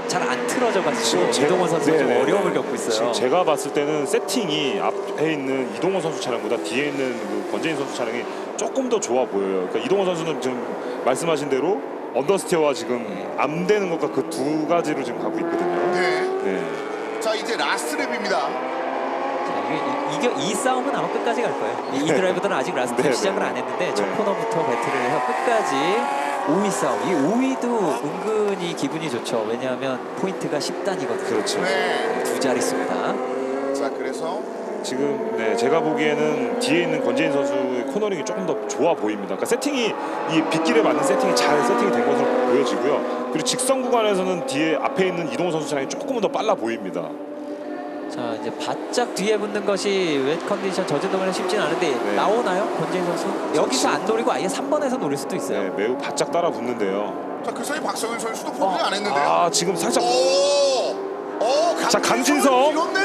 잘 안 틀어져가지고 이동호 선수가 좀 네네. 어려움을 겪고 있어요. 지금 제가 봤을 때는 세팅이 앞에 있는 이동호 선수 차량보다 뒤에 있는 그 권재인 선수 차량이 조금 더 좋아 보여요. 그러니까 이동호 선수는 지금 말씀하신 대로 언더스티어와 지금 안 되는 것과 그 두 가지로 지금 가고 있거든요. 네. 네. 자, 이제 라스트 랩입니다. 자, 이 싸움은 아마 끝까지 갈 거예요. 이 드라이버들은 아직 라스트 네, 시작을 네. 안 했는데 첫 네. 코너부터 배틀을 해서 끝까지 5위 싸움. 이 5위도 은근히 기분이 좋죠. 왜냐하면 포인트가 10단이거든요. 그렇죠. 네. 두 자릿수입니다. 자, 그래서 지금 제가 보기에는 뒤에 있는 권재인 선수의 코너링이 조금 더 좋아 보입니다. 그러니까 세팅이 이 빗길에 맞는 세팅이 잘 세팅이 된 것으로 보여지고요. 그리고 직선 구간에서는 뒤에 앞에 있는 이동호 선수 차량이 조금은 더 빨라 보입니다. 자, 이제 바짝 뒤에 붙는 것이 웻 컨디션 젖은 도면에 쉽진 않은데 네. 나오나요? 권재인 선수? 여기서 안 노리고 아예 3번에서 노릴 수도 있어요. 네, 매우 바짝 따라 붙는데요. 자, 그 사이 박성현 선수도 포기를 안 했는데요. 아, 지금 살짝 자, 강진성 강진성. 이런데?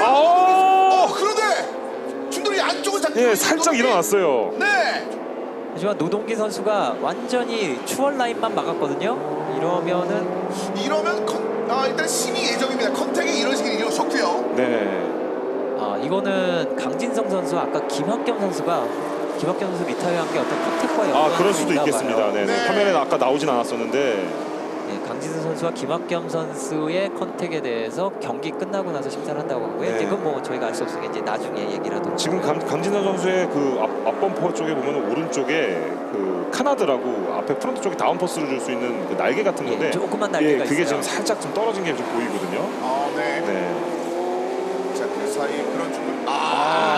그런데 준돌이 안쪽을 잡고 예, 살짝 일어났어요. 네. 하지만 노동기 선수가 완전히 추월 라인만 막았거든요. 이러면은 일단 심의 예정입니다. 컨택이 이런 식으로 이루어졌고요. 네. 이거는 강진성 선수 아까 김학겸 선수 리타이어한 게 어떤 컨택과 아, 연관이 그럴 수도 있나 있겠습니다. 봐요. 네. 네. 화면에 아까 나오진 않았었는데. 네, 강진성 선수와 김학겸 선수의 컨택에 대해서 경기 끝나고 나서 심사를 한다고 하고요. 네. 이건 뭐 저희가 알 수 없으니까 이제 나중에 얘기를 하도록. 지금 강진선 선수의 그 앞범퍼 쪽에 보면 오른쪽에 그 카나드라고 앞에 프론트 쪽에 다운포스를 줄 수 있는 그 날개 같은 건데 조그만 날개가 그게 있어요. 지금 살짝 좀 떨어진 게 좀 보이거든요. 네. 네. 자, 그 사이 그런 중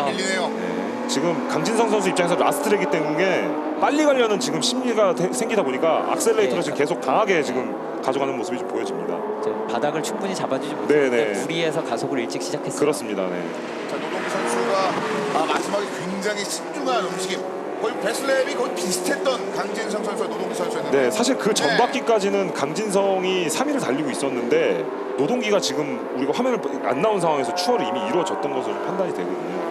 밀리네요. 네. 지금 강진성 선수 입장에서 라스트랙이기 때문에 빨리 가려는 지금 심리가 생기다 보니까 악셀레이터를 네. 지금 계속 강하게 지금 가져가는 모습이 좀 보여집니다. 지금 바닥을 충분히 잡아주지 못했는데 네. 무리해서 가속을 일찍 시작했어요. 그렇습니다. 네. 자, 노동기 선수가 마지막에 굉장히 신중한 움직임. 거의 베슬랩이 거의 비슷했던 강진성 선수와 노동기 선수였는데. 네, 사실 그 전바퀴까지는 강진성이 3위를 달리고 있었는데 노동기가 지금 우리가 화면을 안 나온 상황에서 추월이 이미 이루어졌던 것으로 판단이 되거든요.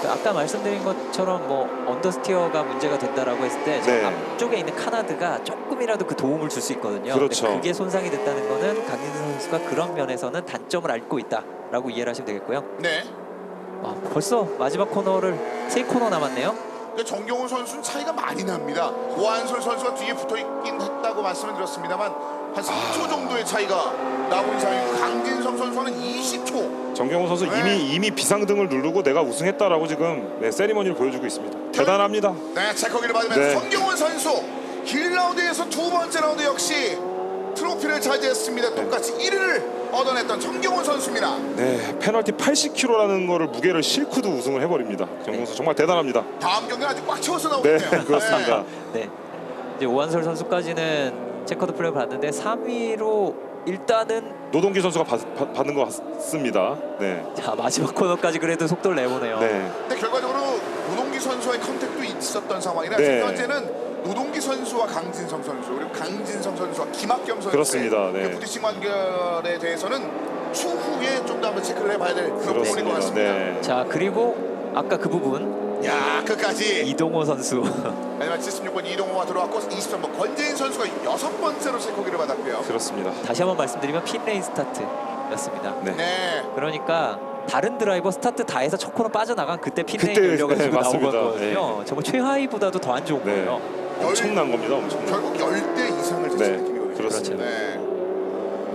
아까 말씀드린 것처럼 뭐 언더스티어가 문제가 된다라고 했을 때 네. 앞쪽에 있는 카나드가 조금이라도 그 도움을 줄 수 있거든요. 그렇죠. 근데 그게 손상이 됐다는 거는 강진성 선수가 그런 면에서는 단점을 앓고 있다라고 이해를 하시면 되겠고요. 네. 벌써 마지막 코너를 3코너 남았네요. 정경훈 선수는 차이가 많이 납니다. 오한솔 선수가 뒤에 붙어있긴 했다고 말씀을 드렸습니다만 한 3초 정도의 차이가 나고 있는 상황이고 강진성 선수는 20초. 정경훈 선수 네. 이미 비상등을 누르고 내가 우승했다라고 지금 세리머니를 보여주고 있습니다. 대단합니다. 네, 체커기를 받으면서 네. 정경훈 선수 1라운드에서 두 번째 라운드 역시 트로피를 차지했습니다. 똑같이 1위를 얻어냈던 정경훈 선수입니다. 네, 페널티 80kg라는 거를 무게를 싣고도 우승을 해버립니다. 정경훈 선수 정말 대단합니다. 다음 경기는 아주 꽉 채워서 네, 나오네요. 그렇습니다. 네. 이제 오한솔 선수까지는 체커드 플레이 봤는데 3위로 일단은 노동기 선수가 받는 것 같습니다. 네, 자 마지막 코너까지 그래도 속도를 내보네요. 네, 근데 결과적으로 노동기 선수와의 컨택도 있었던 상황이라 네. 지금 현재는 노동기 선수와 강진성 선수 그리고 강진성 선수와 김학겸 선수의 그렇습니다. 네. 부딪힌 관계에 대해서는 추후에 좀 더 한번 체크를 해봐야 될 그런 부분인 것 그렇습니다. 같습니다. 네. 자 그리고 아까 그 부분 야 끝까지 이동호 선수 마지막 76번 이동호가 들어왔고 23번 권재인 선수가 6번째로 체크기를 받았고요. 그렇습니다. 다시 한번 말씀드리면 핀레인 스타트였습니다. 네. 네. 그러니까 다른 드라이버 스타트 다 해서 첫 코너 빠져나간 그때 핀레인 그때, 열려가지고 네, 나온 맞습니다. 거거든요. 정말 최하위보다도 더 안 좋은 네. 거예요. 엄청난 겁니다. 엄청난. 결국 10대 이상을 제친 네, 느낌이거든요. 그렇습니다. 네.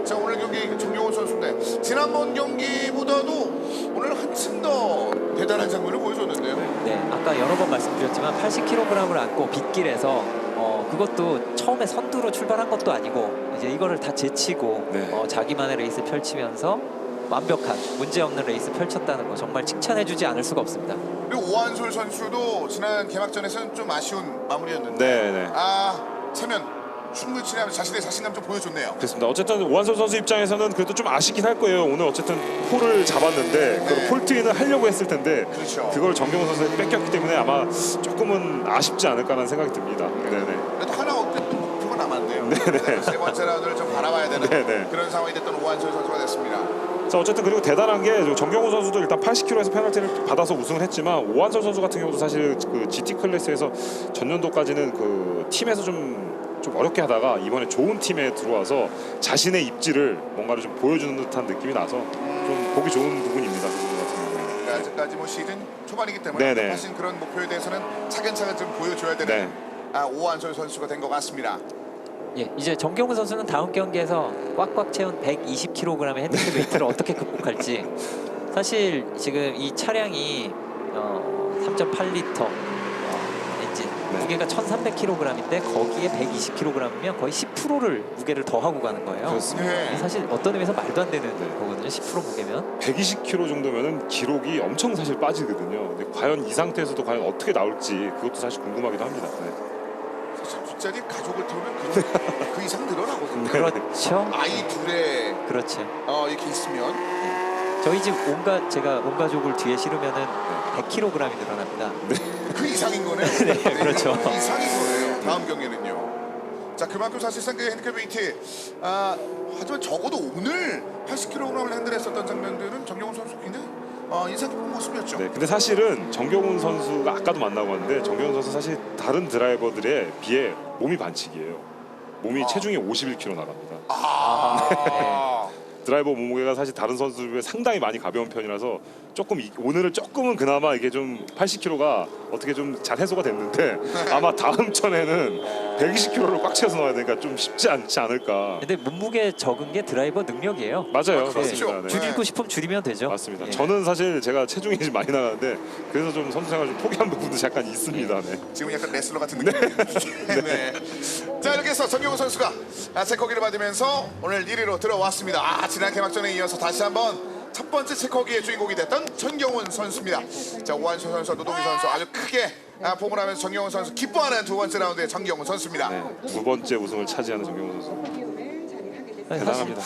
자 오늘 경기 정경훈 선수인데 지난번 경기보다도 오늘 한층 더 대단한 장면을 보여줬는데요. 네, 아까 여러 번 말씀드렸지만 80kg을 안고 빗길에서 그것도 처음에 선두로 출발한 것도 아니고 이제 이거를 다 제치고 네. 자기만의 레이스 펼치면서 완벽한 문제없는 레이스 펼쳤다는 거 정말 칭찬해주지 않을 수가 없습니다. 그리고 오한솔 선수도 지난 개막전에서는 좀 아쉬운 마무리였는데 네, 네. 차면 충분히 치냐면 자신의 자신감 좀 보여줬네요. 그렇습니다. 어쨌든 오한솔 선수 입장에서는 그래도 좀 아쉽긴 할 거예요. 오늘 어쨌든 폴을 잡았는데 그 폴트인을 하려고 했을 텐데 그렇죠. 그걸 정경훈 선수가 뺏겼기 때문에 아마 조금은 아쉽지 않을까라는 생각이 듭니다. 네네. 그래도 하나 어쨌든 목표가 남았네요. 네네. 세 번째 라운드를 좀 바라봐야 되는 네네. 그런 상황이 됐던 오한솔 선수가 됐습니다. 자 어쨌든 그리고 대단한 게 정경훈 선수도 일단 80kg에서 페널티를 받아서 우승을 했지만 오한솔 선수 같은 경우도 사실 그 GT 클래스에서 전년도까지는 그 팀에서 좀 어렵게 하다가 이번에 좋은 팀에 들어와서 자신의 입지를 뭔가를 좀 보여주는 듯한 느낌이 나서 좀 보기 좋은 부분입니다. 그 부분 같은 경우는. 그러니까 아직까지 뭐 시즌 초반이기 때문에 네네. 사실 그런 목표에 대해서는 차근차근 좀 보여줘야 되는 네. 오한솔 선수가 된 것 같습니다. 예, 이제 정경훈 선수는 다음 경기에서 꽉꽉 채운 120kg의 핸디캡 웨이트를 어떻게 극복할지. 사실 지금 이 차량이 3.8리터 엔진 네. 무게가 1,300kg인데 거기에 120kg이면 거의 10%를 무게를 더 하고 가는 거예요. 그렇습니다. 네. 사실 어떤 의미에서 말도 안 되는 네. 거거든요. 10% 무게면. 120kg 정도면은 기록이 엄청 사실 빠지거든요. 근데 과연 이 상태에서도 과연 어떻게 나올지 그것도 사실 궁금하기도 합니다. 네. 사실 뒷자리 가족을 태우면 그 이상 늘어나거든요. 그렇죠. 아이 둘에 그렇죠. 이렇게 있으면 저희 집 제가 온 가족을 뒤에 실으면은 100kg이 늘어납니다. 그 이상인 거네요. 네, 그렇죠. 그 이상인 거예요. 다음 경기는요. 자 그만큼 사실상 그 핸디캡 웨이트 하지만 적어도 오늘 80kg을 핸들했었던 장면들은 정경훈 선수 굉장히 인상 깊은 모습이었죠. 네, 근데 사실은 정경훈 선수가 아까도 만나고 왔는데 정경훈 선수 사실 다른 드라이버들에 비해 몸이 반칙이에요. 몸이 체중이 51kg 나갑니다. 드라이버 몸무게가 사실 다른 선수들에 상당히 많이 가벼운 편이라서 조금 오늘은 조금은 그나마 이게 좀 80kg가 어떻게 좀 잘 해소가 됐는데 아마 다음 전에는 120kg를 꽉 채워서 넣어야 되니까 좀 쉽지 않지 않을까. 근데 몸무게 적은 게 드라이버 능력이에요. 맞아요, 그렇죠. 맞습니다. 네. 줄이고 싶으면 줄이면 되죠. 맞습니다. 예. 저는 사실 제가 체중이 좀 많이 나가는데 그래서 좀 선수 생활 좀 포기한 부분도 잠깐 있습니다. 네. 지금 약간 레슬러 같은 느낌. 네. 자 이렇게 해서 정경훈 선수가 체커기를 받으면서 오늘 1위로 들어왔습니다. 지난 개막전에 이어서 다시 한번 첫 번째 체커기의 주인공이 됐던 정경훈 선수입니다. 자 오한솔 선수, 노동기 선수 아주 크게 폼을 하면서 정경훈 선수 기뻐하는 두 번째 라운드의 정경훈 선수입니다. 네, 두 번째 우승을 차지하는 정경훈 선수. 대단합니다.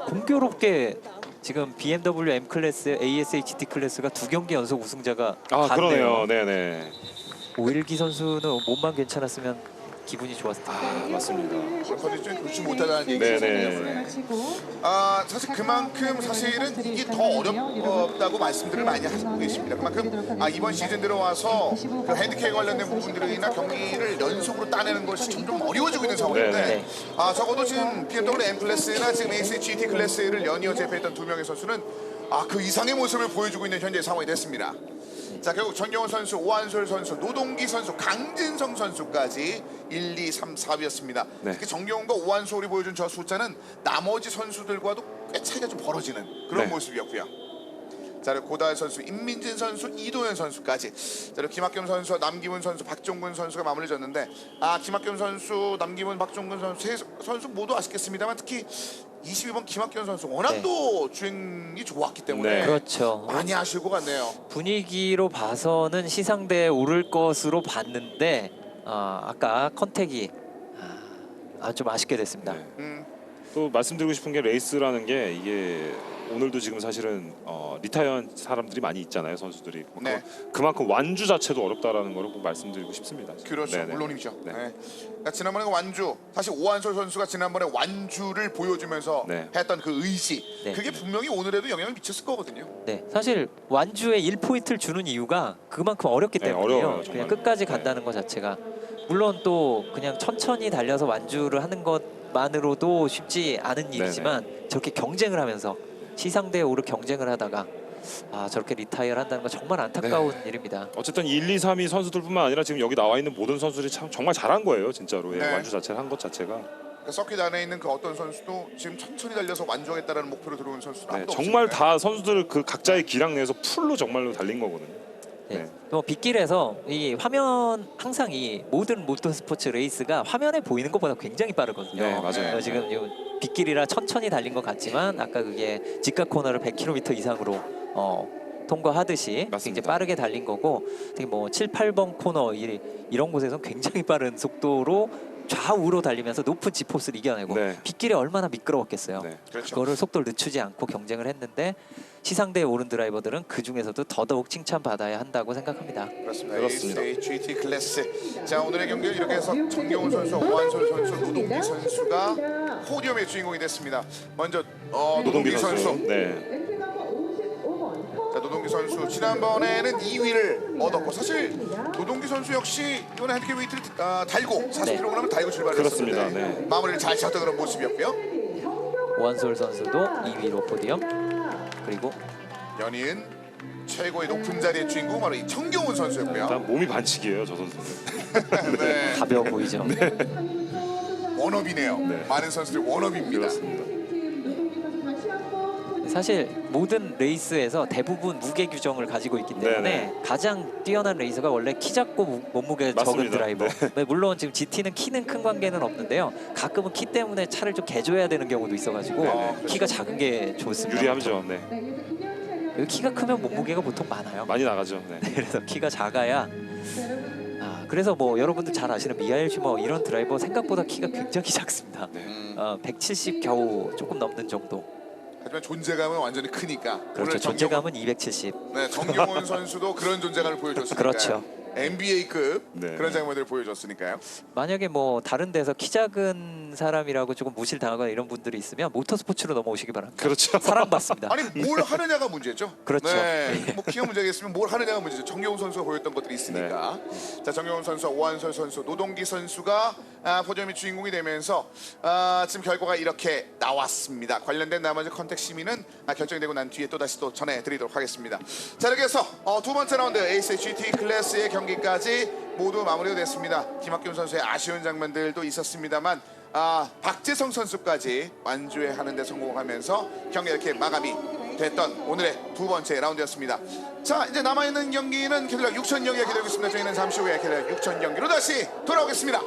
공교롭게 지금 BMW M 클래스, ASA GT 클래스가 두 경기 연속 우승자가 아 같네요. 그러네요. 네네. 오일기 선수는 몸만 괜찮았으면 기분이 좋았을 텐데. 아 맞습니다. 컨디션이 좋지 못하다는 네네. 얘기죠. 사실 그만큼 사실은 이게 더 어렵다고 말씀들을 많이 하시고 계십니다. 그만큼 이번 시즌 들어와서 그 핸디캡 관련된 부분들이나 경기를 연속으로 따내는 것이 점점 어려워지고 있는 상황인데 네네. 적어도 지금 BMW M 클래스나 지금 AC GT 클래스를 연이어 제패했던 두 명의 선수는 그 이상의 모습을 보여주고 있는 현재 상황이 됐습니다. 자 결국 정경훈 선수, 오한솔 선수, 노동기 선수, 강진성 선수까지 1, 2, 3, 4위였습니다. 네. 특히 정경훈과 오한솔이 보여준 저 숫자는 나머지 선수들과도 꽤 차이가 좀 벌어지는 그런 네. 모습이었고요. 자, 그리고 고다열 선수, 임민진 선수, 이도현 선수까지. 자, 그리고 김학겸 선수와 남기문 선수, 박종근 선수가 마무리 졌는데, 김학겸 선수, 남기문, 박종근 선수 세 선수 모두 아쉽겠습니다만 특히 22번 김학겸 선수 워낙 네. 또 주행이 좋았기 때문에 네. 그렇죠. 많이 아쉬울 것 같네요. 분위기로 봐서는 시상대에 오를 것으로 봤는데 아까 컨택이 좀 아쉽게 됐습니다. 네. 또 말씀드리고 싶은 게 레이스라는 게 이게 오늘도 지금 사실은 리타이어한 사람들이 많이 있잖아요, 선수들이. 네. 그만큼 완주 자체도 어렵다라는 걸 꼭 말씀드리고 싶습니다. 그렇죠. 네네. 물론이죠. 네. 네. 그러니까 지난번에 그 완주, 사실 오한솔 선수가 지난번에 완주를 보여주면서 네. 했던 그 의지, 네. 그게 분명히 오늘에도 영향을 미쳤을 거거든요. 네, 사실 완주에 1포인트를 주는 이유가 그만큼 어렵기 네, 때문이에요. 어려워요, 그냥 정말로. 끝까지 네. 간다는 것 자체가. 물론 또 그냥 천천히 달려서 완주를 하는 것만으로도 쉽지 않은 일이지만 저렇게 경쟁을 하면서 시상대에 오를 경쟁을 하다가 저렇게 리타이어를 한다는 건 정말 안타까운 일입니다. 어쨌든 1, 2, 3위 선수들뿐만 아니라 지금 여기 나와 있는 모든 선수들이 참 정말 잘한 거예요, 진짜로. 예, 네. 완주 자체를 한 것 자체가. 그러니까 서킷 안에 있는 그 어떤 선수도 지금 천천히 달려서 완주하겠다라는 목표로 들어온 선수도 네, 아무도 정말 없습니다. 다 선수들 그 각자의 기량 내에서 풀로 정말로 달린 거거든요. 네. 또 빗길에서 이 화면 항상 이 모든 모터스포츠 레이스가 화면에 보이는 것보다 굉장히 빠르거든요. 네, 맞아요. 지금 이 빗길이라 천천히 달린 것 같지만 아까 그게 직각 코너를 100km 이상으로 통과하듯이 맞습니다. 굉장히 빠르게 달린 거고, 특히 뭐 7, 8번 코너 이런 곳에서 굉장히 빠른 속도로 좌우로 달리면서 높은 지포스를 이겨내고 네. 빗길이 얼마나 미끄러웠겠어요. 네. 그렇죠. 그거를 속도를 늦추지 않고 경쟁을 했는데 시상대에 오른 드라이버들은 그 중에서도 더더욱 칭찬받아야 한다고 생각합니다. 그렇습니다. 그렇습니다. ASA GT 클래스. 자, 오늘의 경기를 이렇게 해서 정경훈 선수, 오한솔 선수, 노동기 선수가 포디움의 주인공이 됐습니다. 먼저 노동기 선수. 네. 자, 노동기 선수 지난번에는 2위를 얻었고, 사실 노동기 선수 역시 이번에 핸디캡 웨이트를 달고 40kg을 달고 출발했었는데 그렇습니다. 네. 마무리를 잘 지었던 그런 모습이었고요. 오한솔 선수도 2위로 포디움, 그리고 연이은 최고의 높은 자리의 주인공 바로 이 정경훈 선수였고요. 일단 몸이 반칙이에요, 저 선수는. 네. 가벼워 보이죠. 워너비네요. 네. 많은 선수들이 워너비입니다. 그렇습니다. 사실 모든 레이스에서 대부분 무게 규정을 가지고 있기 때문에 네네. 가장 뛰어난 레이서가 원래 키 작고 몸무게 적은 맞습니다. 드라이버. 네, 물론 지금 GT는 키는 큰 관계는 없는데요. 가끔은 키 때문에 차를 좀 개조해야 되는 경우도 있어가지고 네네. 키가 작은 게 좋습니다. 유리함죠. 네. 그리고 키가 크면 몸무게가 보통 많아요. 많이 나가죠. 네. 그래서 키가 작아야. 그래서 뭐 여러분들 잘 아시는 미하엘 슈머 이런 드라이버 생각보다 키가 굉장히 작습니다. 170 겨우 조금 넘는 정도. 하지만 존재감은 완전히 크니까. 그렇죠. 오늘 존재감은 270. 네, 정경훈 선수도 그런 존재감을 보여줬으니까요. 그렇죠. NBA급 네. 그런 장면들을 보여줬으니까요. 만약에 뭐 다른 데서 키 작은 사람이라고 조금 무시를 당하거나 이런 분들이 있으면 모터스포츠로 넘어오시기 바랍니다. 그렇죠. 사랑받습니다. 아니 뭘 하느냐가 문제죠. 그렇죠. 네, 뭐 키가 문제겠으면 뭘 하느냐가 문제죠. 정경훈 선수가 보였던 것들이 있으니까. 자, 정경훈 선수, 오한솔 선수, 노동기 선수가 포디움의 주인공이 되면서 지금 결과가 이렇게 나왔습니다. 관련된 나머지 컨택 시민은 결정되고 난 뒤에 또 다시 또 전해드리도록 하겠습니다. 자, 이렇게 해서 두 번째 라운드 ASA GT 클래스의 경기까지 모두 마무리가 됐습니다. 김학균 선수의 아쉬운 장면들도 있었습니다만 박재성 선수까지 완주에 하는 데 성공하면서 경기 이렇게 마감이 됐던 오늘의 두 번째 라운드였습니다. 자, 이제 남아있는 경기는 캐딜락 6천 경기가 기다리고 있습니다. 저희는 잠시 후에 캐딜락 6천 경기로 다시 돌아오겠습니다.